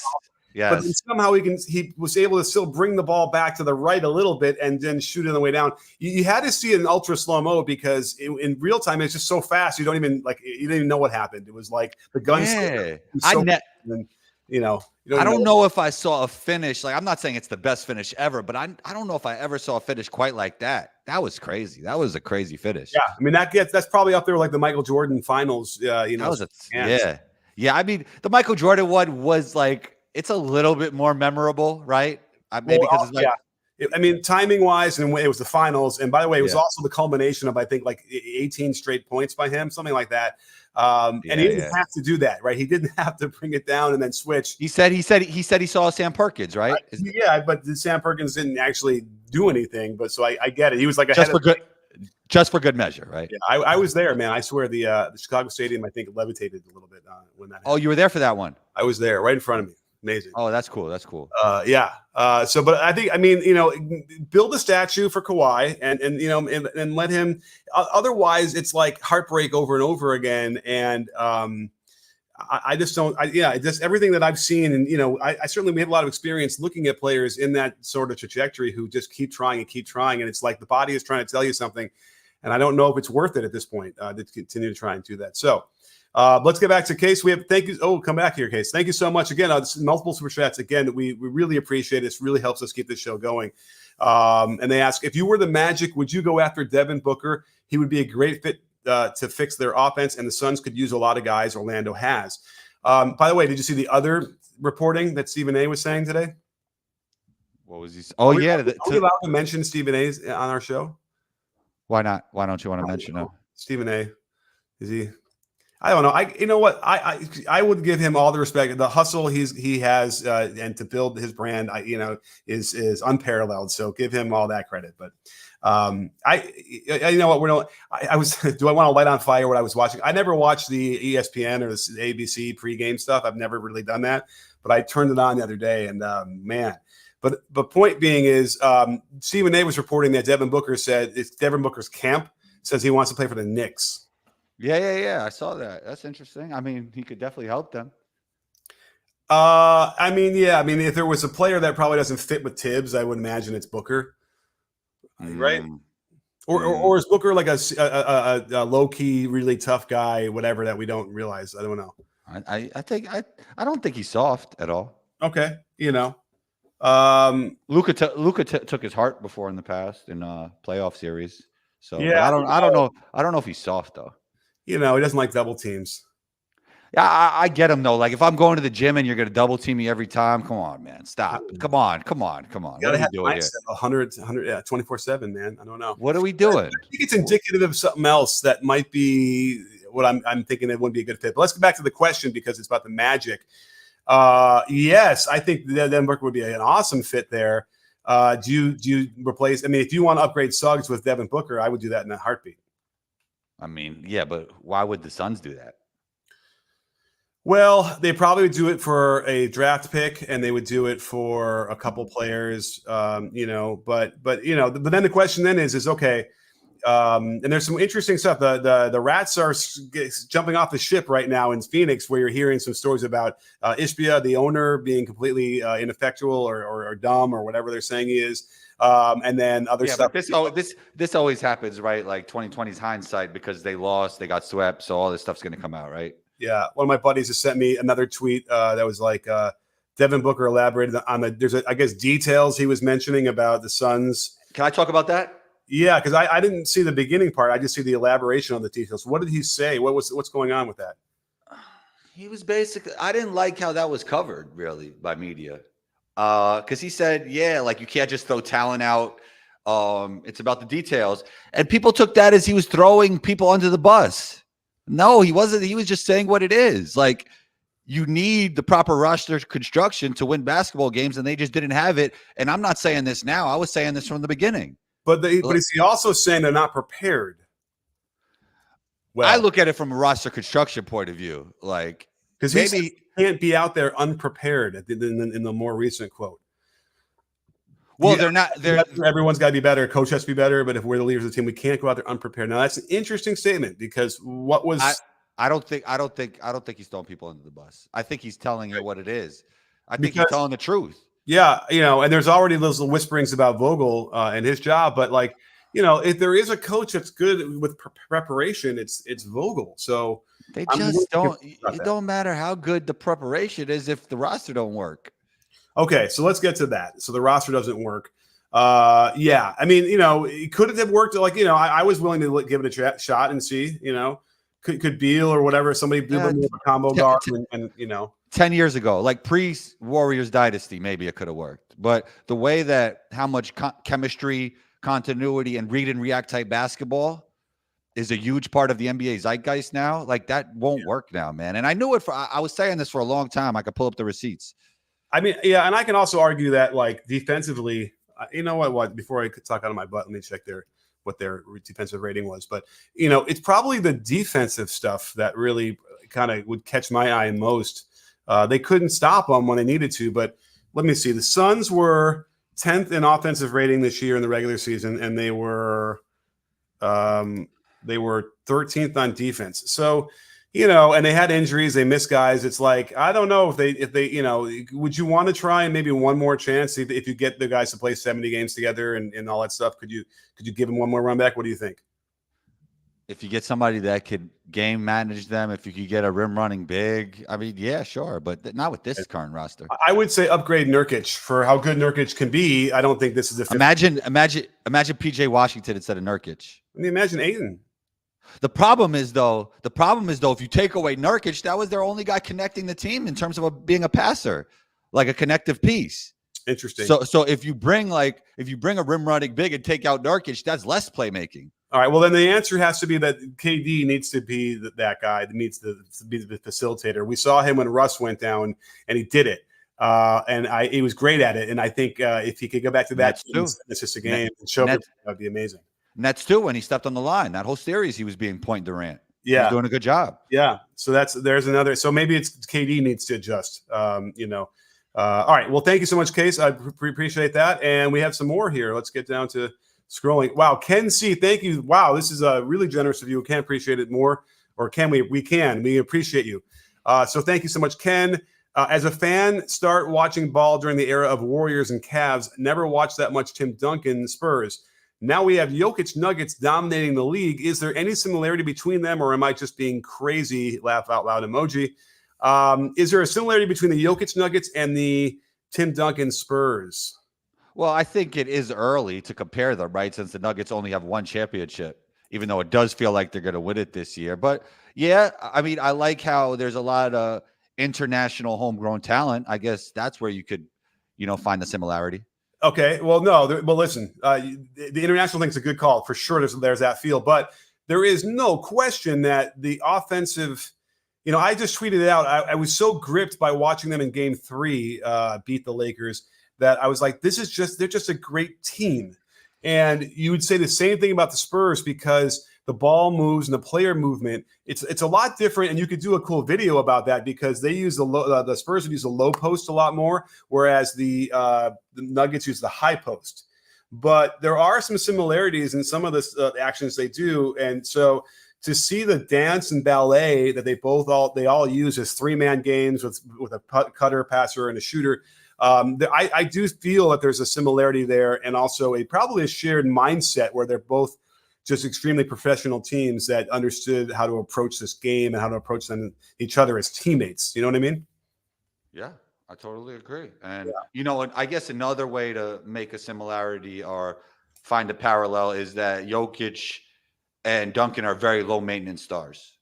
Yes. But somehow he was able to still bring the ball back to the right a little bit and then shoot it on the way down. You had to see it in ultra slow-mo, because in real time it's just so fast you didn't even know what happened. It was like the gun. I don't know if I saw a finish. Like, I'm not saying it's the best finish ever, but I don't know if I ever saw a finish quite like that. That was crazy. That was a crazy finish. Yeah, I mean that's probably up there with like the Michael Jordan finals. Yeah. I mean, the Michael Jordan one was like, it's a little bit more memorable, right? Maybe because it's like. Yeah. I mean, timing wise, and it was the finals. And by the way, it was also the culmination of, I think, like 18 straight points by him, something like that. And he didn't have to do that, right? He didn't have to bring it down and then switch. He said he saw Sam Perkins, right? But Sam Perkins didn't actually do anything. But so I get it. He was like just for good measure, right? Yeah, I was there, man. I swear the Chicago Stadium, I think, levitated a little bit when that happened. Oh, you were there for that one? I was there, right in front of me. Amazing. Oh, that's cool. That's cool. But I think, build a statue for Kawhi and let him. Otherwise, it's like heartbreak over and over again. And I just don't. Just everything that I've seen, and I certainly we have a lot of experience looking at players in that sort of trajectory who just keep trying, and it's like the body is trying to tell you something, and I don't know if it's worth it at this point to continue to try and do that. So. Let's get back to Case. Thank you. Oh, come back here, Case. Thank you so much again. Multiple super chats. Again, we really appreciate it. This really helps us keep this show going. And they ask, if you were the Magic, would you go after Devin Booker? He would be a great fit to fix their offense, and the Suns could use a lot of guys Orlando has. By the way, did you see the other reporting that Stephen A was saying today? What was he? Oh, yeah. Are we allowed to mention Stephen A on our show? Why not? Why don't you want to mention him? Stephen A. Is he? I don't know. You know what? I would give him all the respect. The hustle he has and to build his brand, is unparalleled. So give him all that credit. But you know what? I was. Do I want to light on fire what I was watching? I never watched the ESPN or the ABC pregame stuff. I've never really done that. But I turned it on the other day, and man. But point being is, Stephen A was reporting that Devin Booker said it's Devin Booker's camp says he wants to play for the Knicks. Yeah. I saw that. That's interesting. I mean, he could definitely help them. If there was a player that probably doesn't fit with Tibbs, I would imagine it's Booker, right? Or is Booker like a low key, really tough guy, whatever that we don't realize? I don't know. I don't think he's soft at all. Okay, Luka took his heart before in the past in playoff series. So yeah, I don't know. I don't know if he's soft though. He doesn't like double teams. Yeah, I get him though. Like if I'm going to the gym and you're going to double team me every time, come on, man, stop. Come on. You gotta have mindset 24/7, man. I don't know. What are we doing? I think it's indicative of something else that might be what I'm thinking. It wouldn't be a good fit. But let's get back to the question because it's about the Magic. Yes, I think Devin Booker would be an awesome fit there. Do you replace? I mean, if you want to upgrade Suggs with Devin Booker, I would do that in a heartbeat. I mean, yeah, but why would the Suns do that? Well, they probably would do it for a draft pick, and they would do it for a couple players, But but then the question then is okay. And there's some interesting stuff. The Rats are jumping off the ship right now in Phoenix, where you're hearing some stories about Ishbia, the owner, being completely ineffectual or dumb or whatever they're saying he is. And then other stuff. But this always happens, right? Like 2020's hindsight, because they lost, they got swept, so all this stuff's going to come out, right? Yeah, one of my buddies has sent me another tweet that was like Devin Booker elaborated on I guess details he was mentioning about the Suns. Can I talk about that? Yeah, because I didn't see the beginning part. I just see the elaboration on the details. What did he say? What's going on with that? He was basically, I didn't like how that was covered really by media. Because he said, yeah, like you can't just throw talent out. It's about the details. And people took that as he was throwing people under the bus. No, he wasn't. He was just saying what it is. Like, you need the proper roster construction to win basketball games, and they just didn't have it. And I'm not saying this now. I was saying this from the beginning. But is he also saying they're not prepared? Well, I look at it from a roster construction point of view, like because maybe he can't be out there unprepared in the more recent quote. Well, they're not. Everyone's got to be better. Coach has to be better. But if we're the leaders of the team, we can't go out there unprepared. Now that's an interesting statement because what was I don't think he's throwing people under the bus. I think he's telling you what it is. I think he's telling the truth. Yeah, and there's already those whisperings about Vogel and his job, but if there is a coach that's good with preparation, it's Vogel. So they just don't. It don't matter how good the preparation is if the roster don't work. Okay, so let's get to that. So the roster doesn't work. Yeah, I mean, could it have worked? I was willing to give it a shot and see. Could Beal or whatever somebody do a combo guard and 10 years ago, like pre-Warriors dynasty, maybe it could have worked. But the way that how much chemistry, continuity, and read and react type basketball is a huge part of the NBA zeitgeist now, like that won't work now, man. And I knew it I was saying this for a long time. I could pull up the receipts. I mean, yeah, and I can also argue that defensively, what? Before I could talk out of my butt, let me check what their defensive rating was. But it's probably the defensive stuff that really kind of would catch my eye most. They couldn't stop them when they needed to, but let me see. The Suns were 10th in offensive rating this year in the regular season, and they were 13th on defense. So, and they had injuries, they missed guys. It's like, I don't know if they would you want to try and maybe one more chance if you get the guys to play 70 games together and all that stuff? Could you give them one more run back? What do you think? If you get somebody that could game manage them, if you could get a rim running big, I mean, yeah, sure, but not with this current roster. I would say upgrade Nurkic for how good Nurkic can be. I don't think this is a imagine PJ Washington instead of Nurkic. I mean, imagine Ayton. The problem is though, if you take away Nurkic, that was their only guy connecting the team in terms of being a passer, like a connective piece. Interesting. So if you bring a rim running big and take out Nurkic, that's less playmaking. All right. Well, then the answer has to be that KD needs to be that guy that needs to be the facilitator. We saw him when Russ went down, and he did it. He was great at it. And I think if he could go back to that, it's just a game and show that would be amazing. Nets too, when he stepped on the line, that whole series he was being point Durant. Yeah, he was doing a good job. Yeah. So there's another. So maybe it's KD needs to adjust. All right. Well, thank you so much, Case. I appreciate that. And we have some more here. Let's get down to scrolling. Wow, Ken C, thank you. Wow, this is really generous of you. We can't appreciate it more, or can we? We can. We appreciate you. So thank you so much, Ken. As a fan, start watching ball during the era of Warriors and Cavs. Never watched that much Tim Duncan Spurs. Now we have Jokic Nuggets dominating the league. Is there any similarity between them, or am I just being crazy? Laugh out loud emoji. Is there a similarity between the Jokic Nuggets and the Tim Duncan Spurs? Well, I think it is early to compare them, right? Since the Nuggets only have one championship, even though it does feel like they're going to win it this year. But yeah, I mean, I like how there's a lot of international homegrown talent. I guess that's where you could, find the similarity. Okay. Well, no. Well, listen, the international thing's a good call for sure. There's that feel, but there is no question that the offensive I just tweeted it out. I was so gripped by watching them in Game 3 beat the Lakers that I was like, they're just a great team. And you would say the same thing about the Spurs because the ball moves and the player movement, it's a lot different. And you could do a cool video about that because they use the Spurs would use the low post a lot more, whereas the Nuggets use the high post. But there are some similarities in some of the actions they do. And so to see the dance and ballet that they all use as 3-man games with a cutter, passer, and a shooter, I do feel that there's a similarity there, and also probably a shared mindset where they're both just extremely professional teams that understood how to approach this game and how to approach each other as teammates. You know what I mean? Yeah, I totally agree. And I guess another way to make a similarity or find a parallel is that Jokic and Duncan are very low maintenance stars.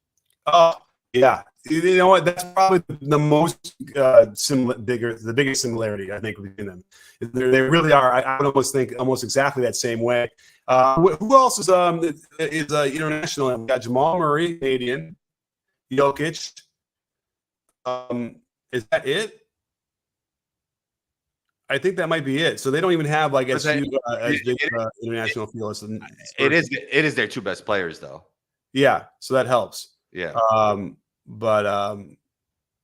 Oh, yeah. You know what? That's probably the most the biggest similarity I think between them. They really are. I would almost think almost exactly that same way. Who else is international? We got Jamal Murray, Canadian, Jokic. Is that it? I think that might be it. So they don't even have like as big international field. It is their two best players though. Yeah, so that helps. Yeah.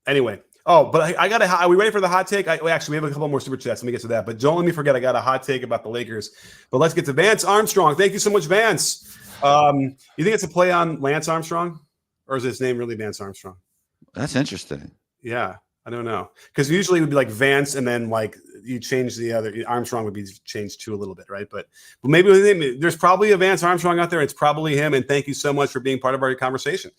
Anyway. Oh, but I got are we ready for the hot take? Actually, we have a couple more super chats. Let me get to that. But don't let me forget, I got a hot take about the Lakers. But let's get to Vance Armstrong. Thank you so much, Vance. You think it's a play on Lance Armstrong? Or is his name really Vance Armstrong? That's interesting. Yeah, I don't know. Because usually it would be like Vance and then like you change the other. Armstrong would be changed too a little bit, right? But maybe there's probably a Vance Armstrong out there. It's probably him. And thank you so much for being part of our conversation.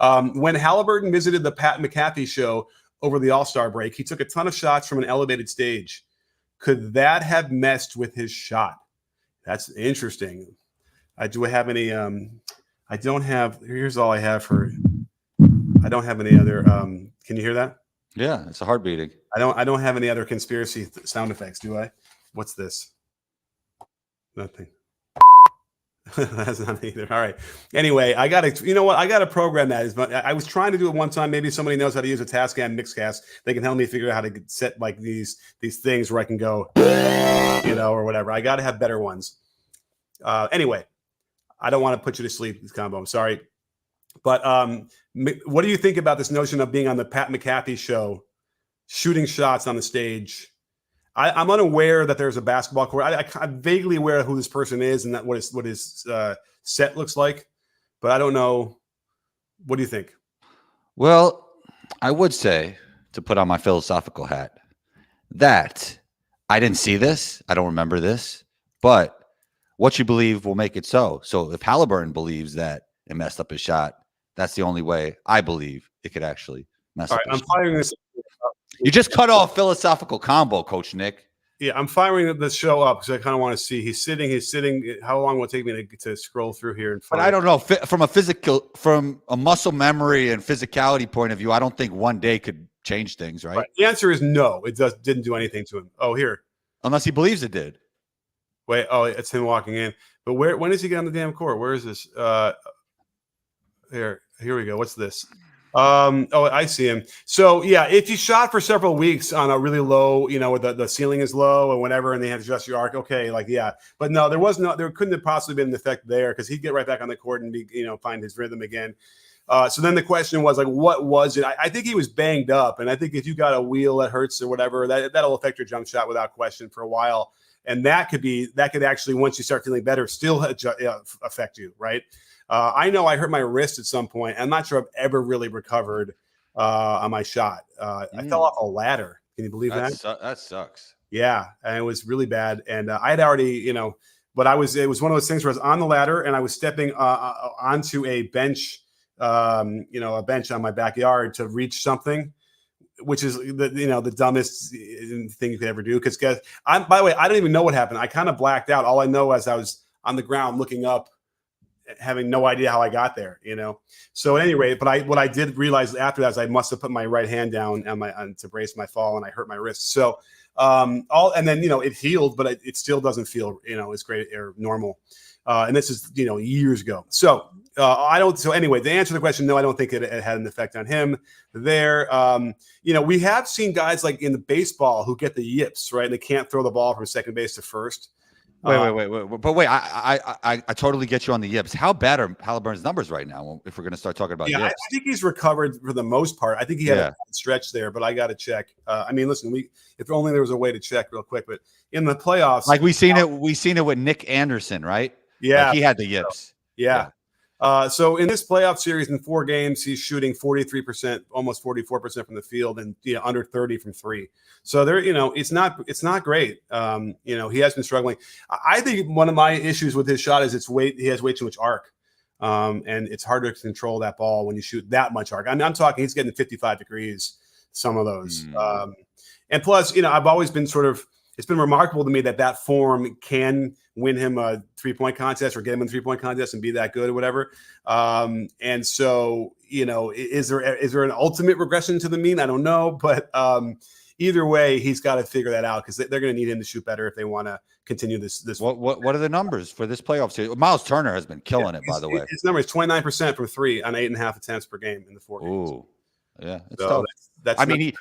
When Haliburton visited the Pat McAfee show over the All-Star break, he took a ton of shots from an elevated stage. Could that have messed with his shot? That's interesting. Do I have any? I don't have. Here's all I have for. I don't have any other. Can you hear that? Yeah, it's a heart beating. I don't have any other conspiracy sound effects, do I? What's this? Nothing. That's not either. All right. Anyway, I got to program that. I was trying to do it one time. Maybe somebody knows how to use a Tascam Mixcast. They can help me figure out how to set like these things where I can go, or whatever. I got to have better ones. Anyway, I don't want to put you to sleep, this combo. I'm sorry. But what do you think about this notion of being on the Pat McAfee show, shooting shots on the stage? I'm unaware that there's a basketball court. I'm vaguely aware of who this person is and that what his set looks like, but I don't know. What do you think? Well, I would say, to put on my philosophical hat, that I didn't see this. I don't remember this, but what you believe will make it so. So if Haliburton believes that it messed up his shot, that's the only way I believe it could actually mess up. All right, I'm firing this. You just cut off philosophical combo, Coach Nick. Yeah, I'm firing the show up because I kind of want to see. He's sitting. How long will it take me to scroll through here? But I don't know. From a muscle memory and physicality point of view, I don't think one day could change things, right? The answer is no. It didn't do anything to him. Oh, here. Unless he believes it did. Wait. Oh, it's him walking in. But when does he get on the damn court? Where is this? Here we go. What's this? Oh, I see him. So yeah, if you shot for several weeks on a really low, where the ceiling is low and whatever, and they have to adjust your arc, okay, like yeah. But no, there couldn't have possibly been an effect there because he'd get right back on the court and be, find his rhythm again. So then the question was like, what was it? I think he was banged up, and I think if you got a wheel that hurts or whatever, that'll affect your jump shot without question for a while, and that could actually, once you start feeling better, still affect you, right? I know I hurt my wrist at some point. I'm not sure I've ever really recovered on my shot. I fell off a ladder. Can you believe that? That sucks. Yeah, and it was really bad. And I had already, but it was one of those things where I was on the ladder and I was stepping onto a bench, a bench on my backyard to reach something, which is the dumbest thing you could ever do. Because by the way, I don't even know what happened. I kind of blacked out. All I know is I was on the ground looking up. having no idea how I got there, So at any rate, but what I did realize after that is I must have put my right hand down to brace my fall, and I hurt my wrist. So and then it healed, but it still doesn't feel as great or normal. And this is years ago. So I don't. So anyway, to answer the question, no, I don't think it had an effect on him there. We have seen guys like in the baseball who get the yips, right? And they can't throw the ball from second base to first. Wait. But wait, I totally get you on the yips. How bad are Haliburton's numbers right now if we're going to start talking about yips? I think he's recovered for the most part. I think he had a stretch there, but I got to check. Listen, if only there was a way to check real quick. But in the playoffs, like we seen it with Nick Anderson, right? Yeah, like he had the yips. Yeah. So in this playoff series, in 4 games, he's shooting 43%, almost 44% from the field, and under 30 from 3. So there, it's not great. He has been struggling. I think one of my issues with his shot is he has way too much arc, and it's harder to control that ball when you shoot that much arc. I'm talking he's getting 55 degrees, some of those, and plus, I've always been it's been remarkable to me that form can win him a 3-point contest or get him in a 3-point contest and be that good or whatever. And so, is there an ultimate regression to the mean? I don't know, but either way, he's got to figure that out because they're going to need him to shoot better if they want to continue this. What are the numbers for this playoff series? Miles Turner has been killing it, by the way. His number is 29% from 3 on 8.5 attempts per game in the 4 games. Ooh. Yeah, it's so tough.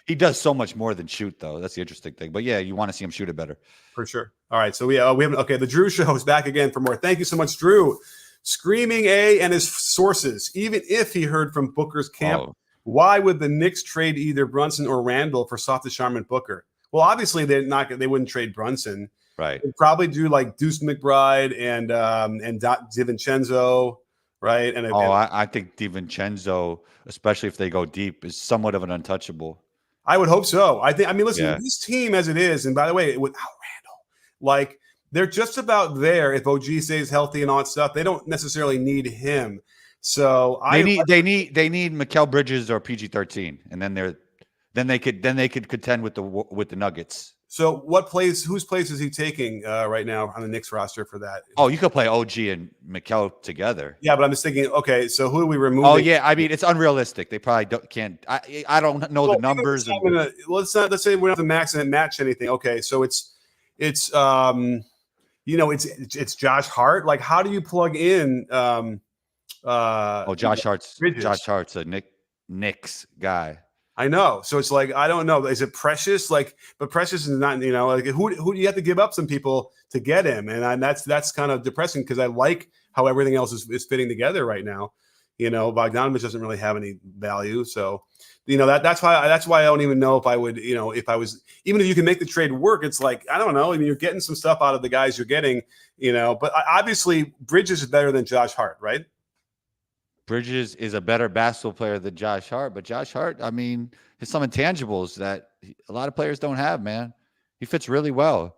He does so much more than shoot, though. That's the interesting thing. But yeah, you want to see him shoot it better. For sure. All right. So we haven't. Okay. The Drew Show is back again for more. Thank you so much, Drew. Screaming A and his sources. Even if he heard from Booker's camp, why would the Knicks trade either Brunson or Randall for Softy-Charmin Booker? Well, obviously they wouldn't trade Brunson. Right. They'd probably do like Deuce McBride and DiVincenzo. Right. I think DiVincenzo, especially if they go deep, is somewhat of an untouchable. I would hope so. Listen, this team as it is, and by the way, without Randall, they're just about there. If OG stays healthy and all that stuff, they don't necessarily need him. So they need Mikal Bridges or PG-13, and then they could contend with the Nuggets. So whose place is he taking right now on the Knicks roster for that? Oh, you could play OG and Mikal together. Yeah, but I'm just thinking, okay, so who do we remove? Oh yeah, it's unrealistic. They probably can't. I don't know the numbers. Let's say we don't have to max and match anything. Okay, so it's Josh Hart. Like, how do you plug in? Josh Hart's a Knicks guy. I know. So it's like, I don't know. Is it Precious? But Precious is not, who do you have to give up some people to get him? And that's kind of depressing because I like how everything else is fitting together right now. Bogdanovich doesn't really have any value. So, that's why I don't even know if I would, if I was, even if you can make the trade work, it's like, I don't know. You're getting some stuff out of the guys you're getting, but obviously Bridges is better than Josh Hart, right? Bridges is a better basketball player than Josh Hart, but Josh Hart, has some intangibles that a lot of players don't have, man. He fits really well.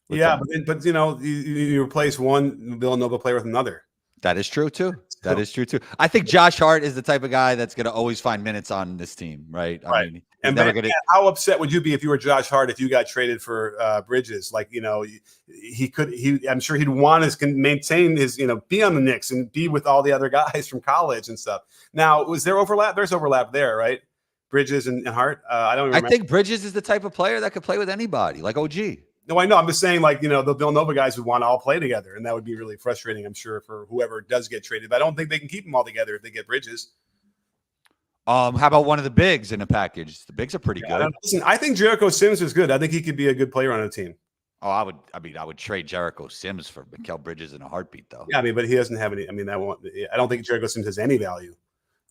Yeah, but you replace one Villanova player with another. That is true too. That is true too. I think Josh Hart is the type of guy that's going to always find minutes on this team, right? Right. How upset would you be if you were Josh Hart if you got traded for Bridges? I'm sure he'd want to maintain his, be on the Knicks and be with all the other guys from college and stuff. Now, was there overlap? There's overlap there, right? Bridges and Hart. I don't remember. I think Bridges is the type of player that could play with anybody, like OG. No, I know. I'm just saying, the Villanova guys would want to all play together, and that would be really frustrating, I'm sure, for whoever does get traded. But I don't think they can keep them all together if they get Bridges. How about one of the bigs in a package? The bigs are pretty good. Listen, I think Jericho Sims is good. I think he could be a good player on a team. Oh, I would trade Jericho Sims for Mikal Bridges in a heartbeat, though. Yeah, but he doesn't have any. I don't think Jericho Sims has any value.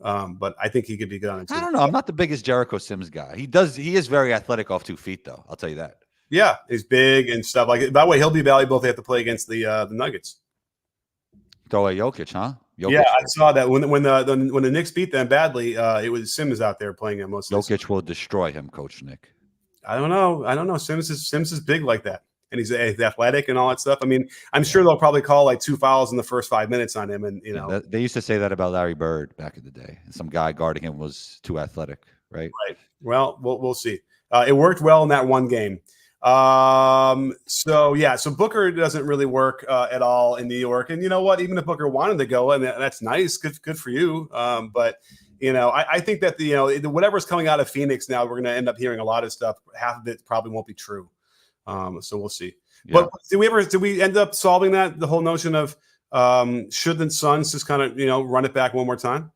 But I think he could be good on a team. I don't know. I'm not the biggest Jericho Sims guy. He is very athletic off 2 feet, though. I'll tell you that. Yeah, he's big and stuff like it. By the way, he'll be valuable if they have to play against the Nuggets. Throw a Jokic, huh? Jokic. Yeah, I saw that when the Knicks beat them badly. It was Sims out there playing him most. Jokic will destroy him, Coach Nick. I don't know. Sims is big like that, and he's athletic and all that stuff. I'm sure they'll probably call like 2 fouls in the first 5 minutes on him, and they used to say that about Larry Bird back in the day. Some guy guarding him was too athletic, right? Right. Well, we'll see. It worked well in that one game. So Booker doesn't really work at all in New York. And you know what? Even if Booker wanted to go, and that's nice, good for you. But I think that whatever's coming out of Phoenix now, we're going to end up hearing a lot of stuff. Half of it probably won't be true. So we'll see. Yeah. But did we end up solving the whole notion of should the Suns just kind of run it back one more time?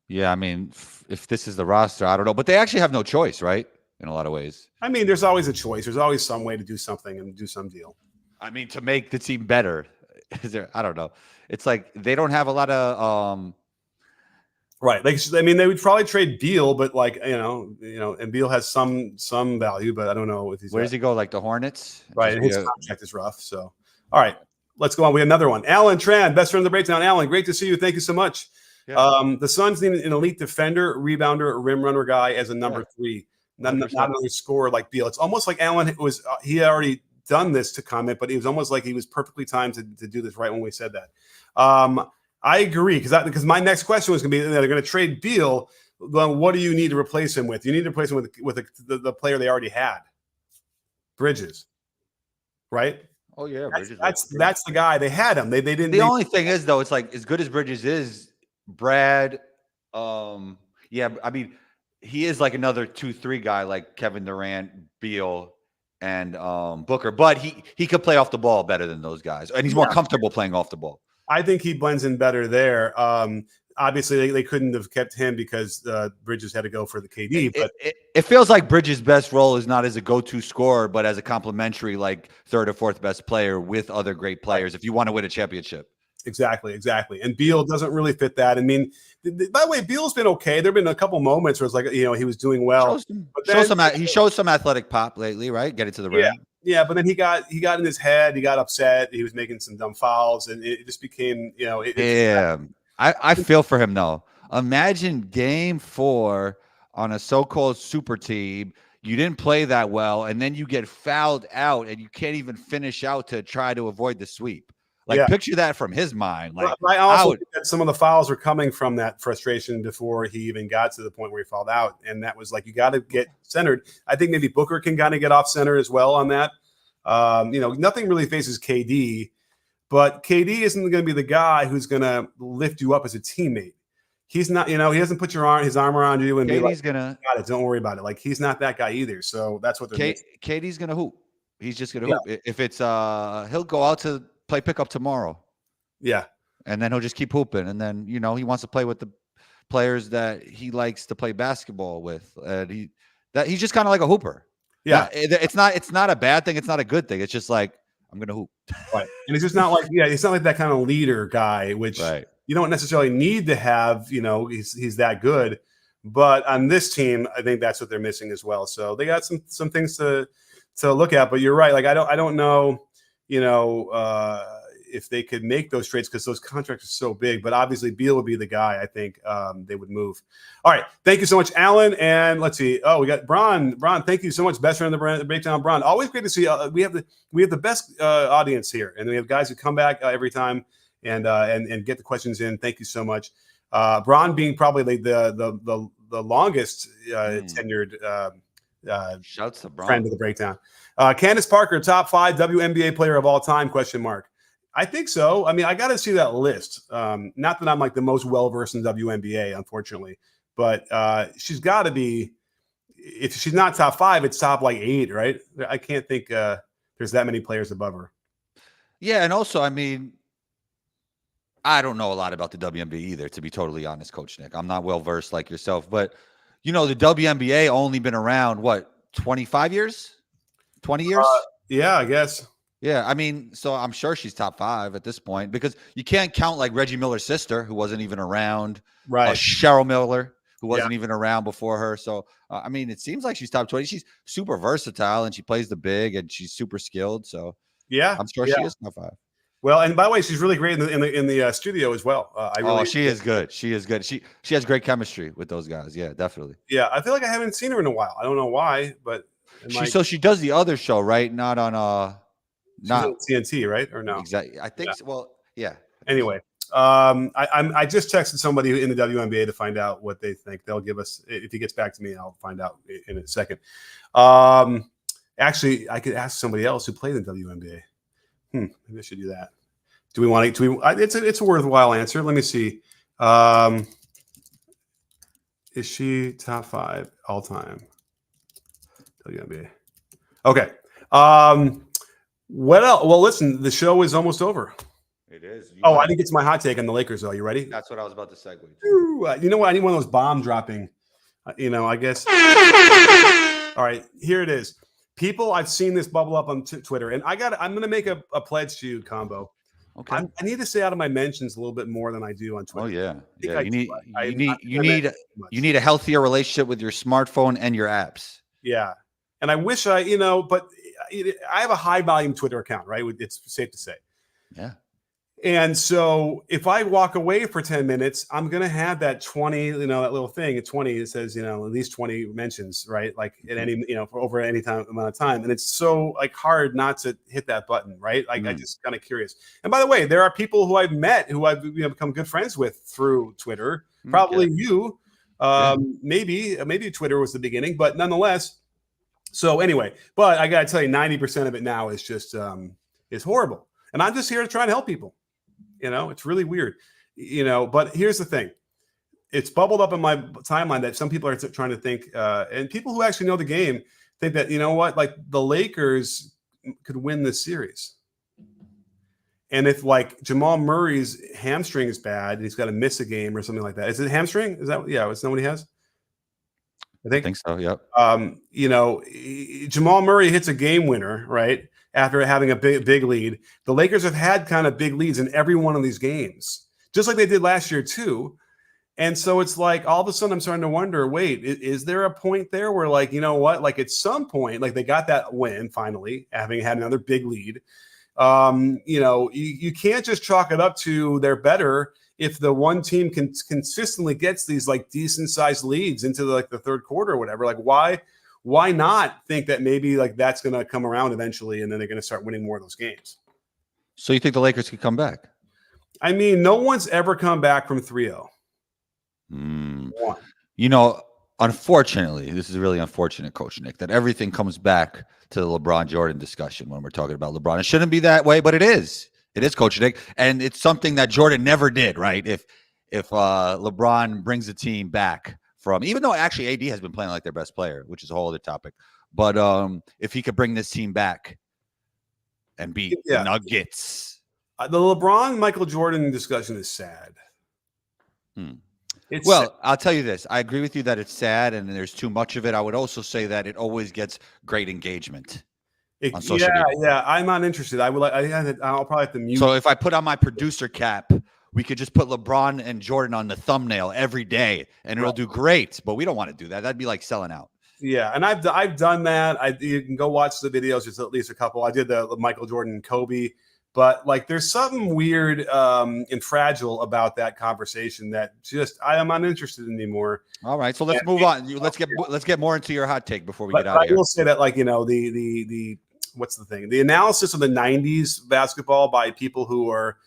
Yeah, I mean, if this is the roster, I don't know, but they actually have no choice, right? In a lot of ways. I mean, there's always a choice. There's always some way to do something and do some deal. I mean, to make the team better, I don't know. It's like they don't have a lot of right. Like, I mean, they would probably trade Beal, but and Beal has some value, but I don't know if he's where does he go? Like the Hornets, right? And his contract is rough. So, all right, let's go on. We have another one. Alan Tran, best friend of the breakdown. Alan, great to see you. Thank you so much. Yeah. The Suns need an elite defender, rebounder, rim runner guy as a number 3. Not another scorer like Beal. It's almost like Alan was he had already done this to comment, but it was almost like he was perfectly timed to do this right when we said that. I agree because my next question was going to be they're going to trade Beal. Well, what do you need to replace him with? You need to replace him with the player they already had, Bridges, right? Oh yeah, Bridges. That's the guy they had him. They didn't. The only thing is though, it's like as good as Bridges is, Brad. Yeah, I mean. He is like another 2-3 guy like Kevin Durant, Beal, and Booker, but he could play off the ball better than those guys, and he's more comfortable playing off the ball. I think he blends in better there. Obviously, they couldn't have kept him because Bridges had to go for the KD. But it feels like Bridges' best role is not as a go-to scorer, but as a complementary, like third or fourth best player with other great players. If you want to win a championship. Exactly. And Beal doesn't really fit that. I mean, by the way, Beal's been okay. There've been a couple moments where it's like he was doing well. He shows some athletic pop lately, right? Get it to the rim. Yeah, but then he got in his head. He got upset. He was making some dumb fouls, and it just became I feel for him though. Imagine Game 4 on a so-called super team. You didn't play that well, and then you get fouled out, and you can't even finish out to try to avoid the sweep. Picture that from his mind. Like, I also think that some of the fouls were coming from that frustration before he even got to the point where he fouled out. And that was like, you got to get centered. I think maybe Booker can kind of get off center as well on that. Nothing really faces KD, but KD isn't going to be the guy who's going to lift you up as a teammate. He's not, he doesn't put his arm around you and KD's be like, gonna, got it, don't worry about it. Like, he's not that guy either. So that's what they're KD's going to hoop. He's just going to hoop. If it's, he'll go out to play pickup tomorrow. Yeah. And then he'll just keep hooping. And then, he wants to play with the players that he likes to play basketball with. And he's just kind of like a hooper. Yeah. It's not a bad thing. It's not a good thing. It's just like, I'm going to hoop. Right. And it's just not like, he's not like that kind of leader guy, which you don't necessarily need to have, he's that good. But on this team, I think that's what they're missing as well. So they got some things to look at, but you're right. Like, I don't know, if they could make those trades because those contracts are so big, but obviously Beal would be the guy I think they would move. All right. Thank you so much, Alan. And let's see. Oh, we got Bron. Thank you so much. Best friend of the breakdown, Bron. Always great to see you. We have the best audience here, and we have guys who come back every time and get the questions in. Thank you so much. Bron being probably the longest tenured shouts to Bron. Friend of the breakdown. Candace Parker, top 5 WNBA player of all time, ? I think so. I mean, I got to see that list. Not that I'm like the most well-versed in WNBA, unfortunately, but she's got to be, if she's not top 5, it's top like 8, right? I can't think there's that many players above her. Yeah. And also, I mean, I don't know a lot about the WNBA either, to be totally honest, Coach Nick. I'm not well-versed like yourself, but the WNBA only been around, 25 years? 20 years? Yeah, I guess. Yeah, I mean, so I'm sure she's top 5 at this point because you can't count like Reggie Miller's sister, who wasn't even around. Right. Cheryl Miller, who wasn't even around before her. So, I mean, it seems like she's top 20. She's super versatile and she plays the big and she's super skilled. So, yeah, I'm sure she is top 5. Well, and by the way, she's really great in the studio as well. She is good. She is good. She has great chemistry with those guys. Yeah, definitely. Yeah, I feel like I haven't seen her in a while. I don't know why, but so she does the other show, right? Not on not on TNT, right? Or no? Exactly. I think so. Well, yeah. Anyway, I just texted somebody in the WNBA to find out what they think. They'll give us, if he gets back to me, I'll find out in a second. Actually, I could ask somebody else who played in WNBA. Maybe I should do that. Do we want to? It's a worthwhile answer. Let me see. Is she top 5 all time? WNBA. Okay. What else? Well, listen, the show is almost over. It is. I think it's my hot take on the Lakers, though. You ready? That's what I was about to segue to. You know what? I need one of those bomb dropping. I guess. All right, here it is. People, I've seen this bubble up on Twitter, and I'm going to make a pledge to you, Combo. Okay. I need to stay out of my mentions a little bit more than I do on Twitter. Oh yeah. You need a healthier relationship with your smartphone and your apps. Yeah. And I wish but I have a high volume Twitter account, right? It's safe to say. Yeah. And so if I walk away for 10 minutes, I'm going to have that 20, that little thing at 20, it says, at least 20 mentions, right? Like at any, for over any amount of time. And it's so like hard not to hit that button, right? Like I just kind of curious. And by the way, there are people who I've met who I've become good friends with through Twitter. Probably you, maybe Twitter was the beginning, but nonetheless. So anyway, but I got to tell you, 90% of it now is just, is horrible. And I'm just here to try and help people. It's really weird, but here's the thing. It's bubbled up in my timeline that some people are trying to think, and people who actually know the game think that, like the Lakers could win this series. And if like Jamal Murray's hamstring is bad and he's got to miss a game or something like that. Is it hamstring? Is that, is that what he has? I think so. Yep. Jamal Murray hits a game winner, right? After having a big lead. The Lakers have had kind of big leads in every one of these games, just like they did last year too. And so it's like all of a sudden I'm starting to wonder, wait, is there a point there where like, like at some point, like they got that win finally, having had another big lead. You can't just chalk it up to they're better if the one team consistently gets these like decent sized leads into the third quarter or whatever. Like why not think that maybe like that's going to come around eventually and then they're going to start winning more of those games? So you think the Lakers could come back? I mean, no one's ever come back from 3-0. Unfortunately, this is really unfortunate, Coach Nick, that everything comes back to the LeBron Jordan discussion when we're talking about LeBron. It shouldn't be that way, but it is. It is, Coach Nick. And it's something that Jordan never did, right? If LeBron brings the team back from, even though actually AD has been playing like their best player, which is a whole other topic. But if he could bring this team back and beat the Nuggets. The LeBron Michael Jordan discussion is sad. I'll tell you this. I agree with you that it's sad and there's too much of it. I would also say that it always gets great engagement on social media. Yeah. I'm not interested. I'll probably have to mute. So if I put on my producer cap, we could just put LeBron and Jordan on the thumbnail every day, and it'll do great. But we don't want to do that. That'd be like selling out. Yeah, and I've done that. You can go watch the videos. There's at least a couple. I did the Michael Jordan and Kobe, but like there's something weird and fragile about that conversation that just I'm not interested in anymore. All right, so let's move on. Let's get more into your hot take before we get out of here. I will say that the what's the thing? The analysis of the 90s basketball by people who were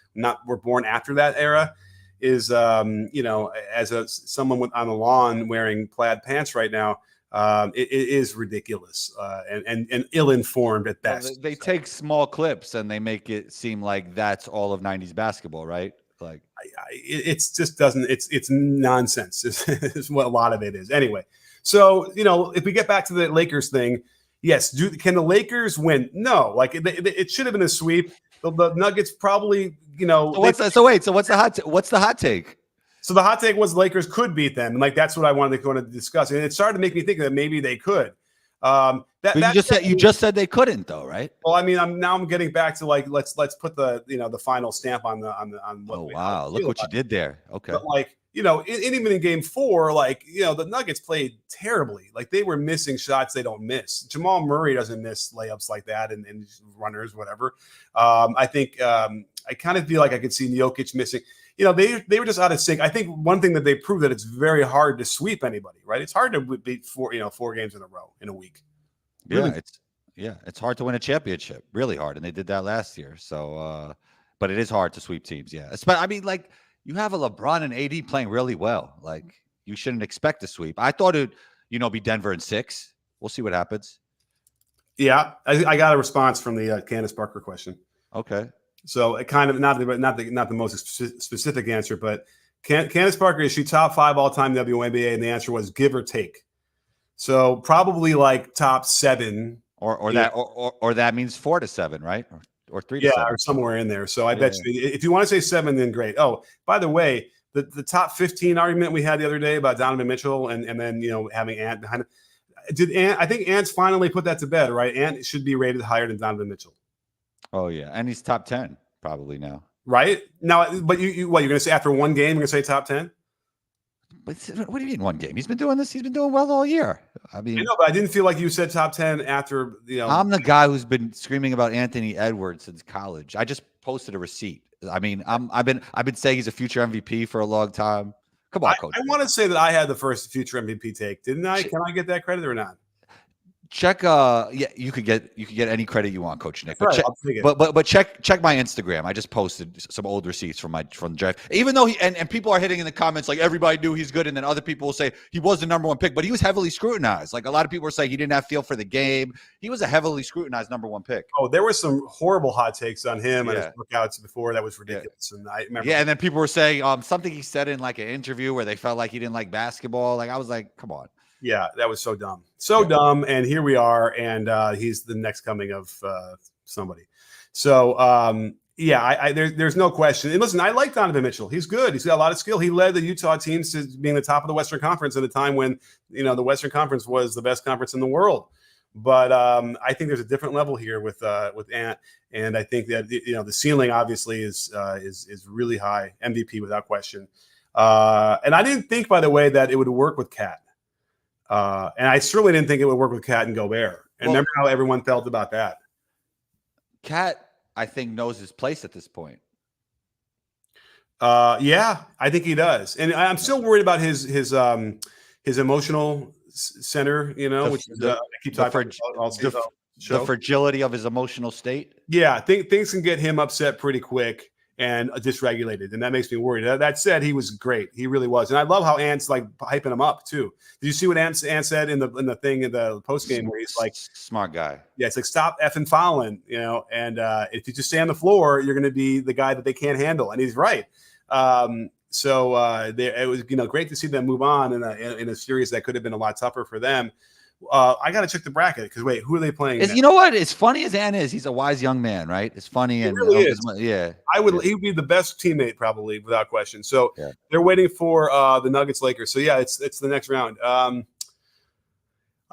born after that era is, as someone on the lawn wearing plaid pants right now, it is ridiculous and ill-informed at best. They take small clips and they make it seem like that's all of 90s basketball, right? Like it's just doesn't. It's nonsense. Is what a lot of it is. Anyway, so if we get back to the Lakers thing. Yes. Can the Lakers win? No. Like it should have been a sweep. The Nuggets probably, So what's the hot take? So the hot take was the Lakers could beat them, and like that's what I wanted to go to discuss. And it started to make me think that maybe they could. You just said they couldn't, though, right? Well, I mean, I'm getting back to like let's put the final stamp on what. Oh wow! Look what you did there. Okay. But like even in game 4, like the Nuggets played terribly. Like they were missing shots they don't miss. Jamal Murray doesn't miss layups like that and runners, whatever. I think I kind of feel like I could see Jokic missing. They were just out of sync. I think one thing that they proved that it's very hard to sweep anybody, right? It's hard to beat 4 games in a row in a week. Really? It's hard to win a championship, really hard, and they did that last year. So, but it is hard to sweep teams. Yeah, I mean, like you have a LeBron and AD playing really well. Like you shouldn't expect a sweep. I thought it'd be Denver in 6. We'll see what happens. Yeah, I got a response from the Candace Parker question. Okay. So it kind of not the most specific answer, but Candace Parker, is she top 5 all time WNBA? And the answer was give or take. So probably like top 7, or that means 4 to 7, right? Or 3 to 7, or somewhere in there. So I bet you if you want to say 7, then great. Oh, by the way, the top 15 argument we had the other day about Donovan Mitchell and then having Ant behind it. I think Ant's finally put that to bed, right? Ant should be rated higher than Donovan Mitchell. Oh yeah, and he's top 10 probably now. Right now, but you're going to say after one game, you're going to say top 10? But what do you mean one game? He's been doing this. He's been doing well all year. I mean, I know, but I didn't feel like you said top 10 after I'm the guy who's been screaming about Anthony Edwards since college. I just posted a receipt. I mean, I've been saying he's a future MVP for a long time. Come on, coach. I want to say that I had the first future MVP take, didn't I? Can I get that credit or not? Check yeah, you could get any credit you want, Coach Nick. But right, check my Instagram. I just posted some old receipts from the draft. Even though and people are hitting in the comments like everybody knew he's good, and then other people will say he was the number 1 pick, but he was heavily scrutinized. Like a lot of people were saying he didn't have feel for the game. He was a heavily scrutinized number 1 pick. Oh, there were some horrible hot takes on him and his workouts before that was ridiculous. And I remember and then people were saying something he said in like an interview where they felt like he didn't like basketball. Like I was like, come on. Yeah, that was so dumb. Dumb. And here we are. And he's the next coming of somebody. So, there's no question. And listen, I like Donovan Mitchell. He's good. He's got a lot of skill. He led the Utah teams to being the top of the Western Conference at a time when, the Western Conference was the best conference in the world. But I think there's a different level here with Ant. And I think that, the ceiling obviously is really high. MVP without question. And I didn't think, by the way, that it would work with Cat. And I certainly didn't think it would work with Cat and Gobert. And remember how everyone felt about that. Cat, I think, knows his place at this point. Yeah, I think he does. And I'm still worried about his emotional center, which is, I keep talking about the fragility of his emotional state. Yeah, things can get him upset pretty quick and dysregulated, and that makes me worried. That said, he was great. He really was, and I love how Ant's like hyping him up too. Did you see what Ant said in the thing in the post game where he's like, "Smart guy." Yeah, it's like stop effing fouling, and if you just stay on the floor, you're going to be the guy that they can't handle, and he's right. It was great to see them move on in a series that could have been a lot tougher for them. I got to check the bracket because wait, who are they playing? You know what? As funny as Ant is, he's a wise young man, right? It's funny and really is. Yeah. He would be the best teammate probably without question. So they're waiting for the Nuggets Lakers. So yeah, it's the next round.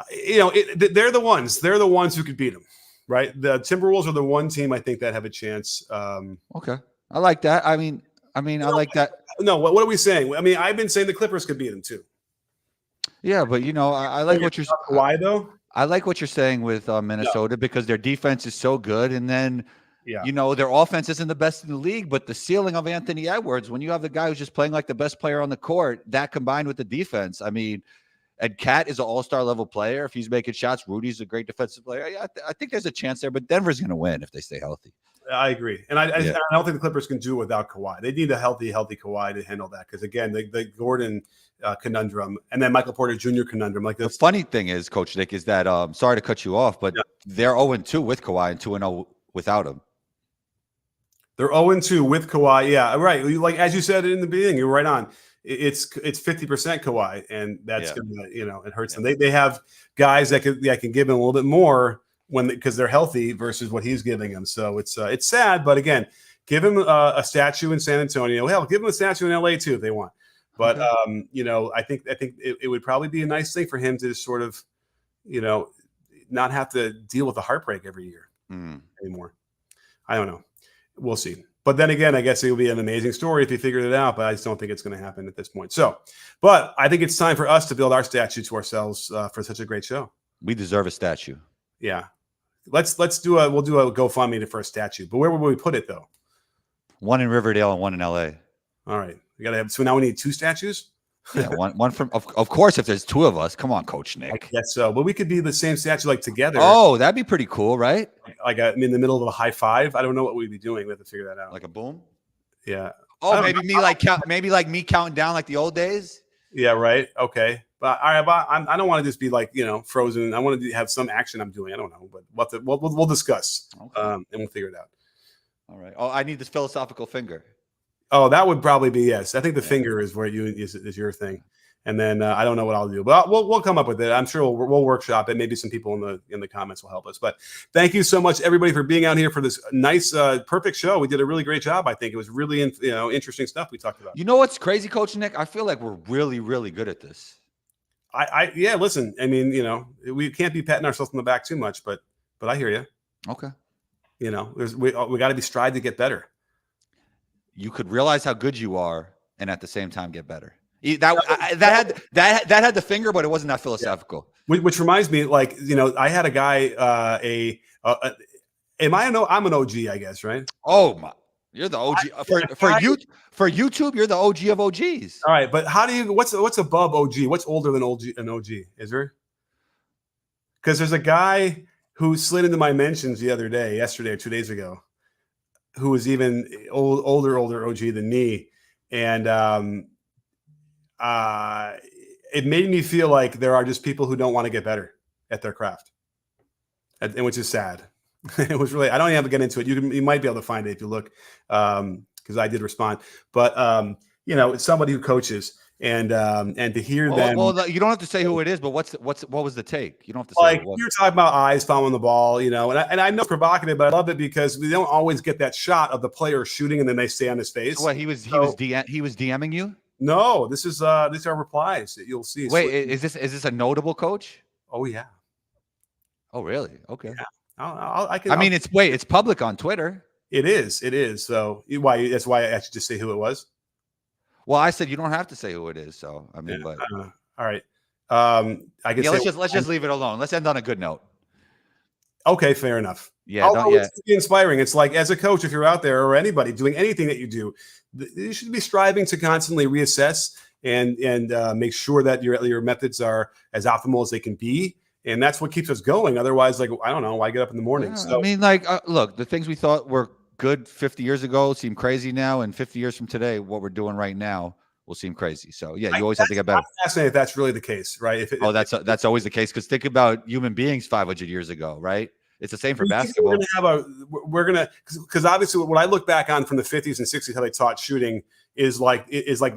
They're the ones. They're the ones who could beat them, right? The Timberwolves are the one team I think that have a chance. Okay, I like that. I mean, I like that. No, what are we saying? I mean, I've been saying the Clippers could beat them too. Yeah, but I like what you're. Why though? I like what you're saying with Minnesota because their defense is so good, and then their offense isn't the best in the league, but the ceiling of Anthony Edwards, when you have the guy who's just playing like the best player on the court, that combined with the defense, I mean, and Cat is an all-star level player. If he's making shots, Rudy's a great defensive player. Yeah, I think there's a chance there, but Denver's going to win if they stay healthy. I agree. And I don't think the Clippers can do it without Kawhi. They need a healthy Kawhi to handle that. Because again, the Gordon conundrum and then Michael Porter Jr. conundrum. Like the funny thing is, Coach Nick, is that sorry to cut you off, but they're 0-2 with Kawhi and 2-0 without him. They're 0-2 with Kawhi. Yeah, right. Like as you said in the beginning, you're right on. It's 50% Kawhi, and that's gonna it hurts them. They have guys that can give him a little bit more because they're healthy versus what he's giving them. So it's sad, but again, give him a statue in San Antonio. Hell, give him a statue in LA too if they want. But I think it would probably be a nice thing for him to just sort of, not have to deal with the heartbreak every year anymore. I don't know. We'll see. But then again, I guess it would be an amazing story if he figured it out. But I just don't think it's going to happen at this point. So, but I think it's time for us to build our statue to ourselves for such a great show. We deserve a statue. Yeah. We'll do a GoFundMe for a statue. But where would we put it though? One in Riverdale and one in LA. All right. So now we need 2 statues? Yeah, one from of course if there's 2 of us. Come on, Coach Nick. I guess so. But we could be the same statue like together. Oh, that'd be pretty cool, right? Like in the middle of a high five. I don't know what we'd be doing. We have to figure that out. Like a boom? Yeah. Oh, maybe me counting down like the old days. Yeah, right. Okay. But I don't want to just be like, frozen. I want to have some action I'm doing. I don't know, but we'll discuss, and we'll figure it out. All right. Oh, I need this philosophical finger. Oh, that would probably be yes. I think the finger is where is your thing, and then I don't know what I'll do, but we'll come up with it. I'm sure we'll workshop it. Maybe some people in the comments will help us. But thank you so much, everybody, for being out here for this nice, perfect show. We did a really great job. I think it was really interesting stuff we talked about. You know what's crazy, Coach Nick? I feel like we're really, really good at this. Yeah. Listen, I mean, we can't be patting ourselves on the back too much, but I hear you. Okay. We got to be strive to get better. You could realize how good you are, and at the same time get better. That had the finger, but it wasn't that philosophical. Yeah. Which reminds me, like I had a guy. I'm an OG, I guess, right? Oh my, you're the OG for YouTube. You're the OG of OGs. All right, but how do you? What's above OG? What's older than an OG? Is there? Because there's a guy who slid into my mentions yesterday or 2 days ago, who was even older OG than me. And it made me feel like there are just people who don't want to get better at their craft, and which is sad. It was really, I don't even have to get into it. You might be able to find it if you look, because I did respond. But it's somebody who coaches, and to hear them. Well, you don't have to say who it is, but what was the take? You don't have to say. Like you're talking about eyes following the ball, and I know it's provocative, but I love it because we don't always get that shot of the player shooting and then they stay on his face. So what he was DMing you? No, these are replies that you'll see. Wait, is this a notable coach? Oh yeah. Oh really? Okay. Yeah. It's public on Twitter. It is. So that's why I should just say who it was. Well, I said you don't have to say who it is. So I mean, but all right. I guess let's just leave it alone. Let's end on a good note. Okay, fair enough. Yeah, it's inspiring. It's like, as a coach, if you're out there or anybody doing anything that you do, you should be striving to constantly reassess and make sure that your methods are as optimal as they can be. And that's what keeps us going. Otherwise, like, I don't know, why get up in the morning? So, I mean, like, look, the things we thought were good 50 years ago seem crazy now. And 50 years from today, what we're doing right now will seem crazy. So, yeah, you always have to get better. I'm fascinated if that's really the case, right? That's always the case. Because think about human beings 500 years ago, right? It's the same for basketball. Because obviously what I look back on from the 50s and 60s, how they taught shooting is like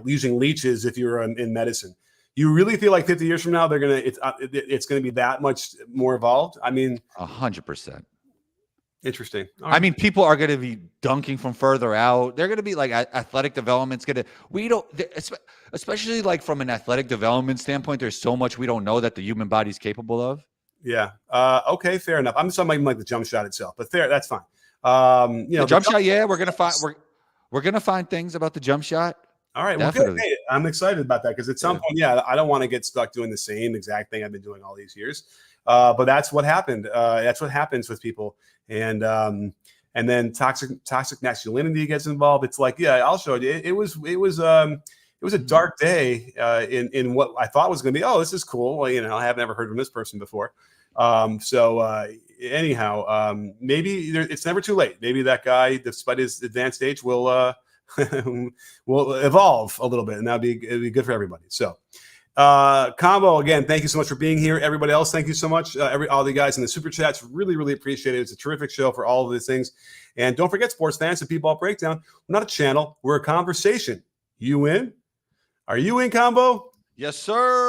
using leeches if you're in medicine. You really feel like 50 years from now it's gonna be that much more evolved? I mean, 100%. Interesting. I mean, people are going to be dunking from further out. They're going to be like athletic development's going to. Especially like from an athletic development standpoint, there's so much we don't know that the human body's capable of. Yeah. Okay. Fair enough. I'm just talking like the jump shot itself, but that's fine. The jump shot. Yeah, we're gonna find things about the jump shot. All right. Definitely. Well, good. Hey, I'm excited about that because at some point, I don't want to get stuck doing the same exact thing I've been doing all these years. But that's what happened. That's what happens with people, and then toxic masculinity gets involved. It's like, I'll show you. It was a dark day in what I thought was going to be. Oh, this is cool. Well, I have never heard from this person before. Anyhow, maybe it's never too late. Maybe that guy, despite his advanced age, will evolve a little bit, and it'd be good for everybody. So, Combo, again, thank you so much for being here. Everybody else, thank you so much. All the guys in the super chats, really, really appreciate it. It's a terrific show for all of these things. And don't forget, sports fans, the P-Ball Breakdown, we're not a channel, we're a conversation. You in? Are you in, Combo? Yes, sir.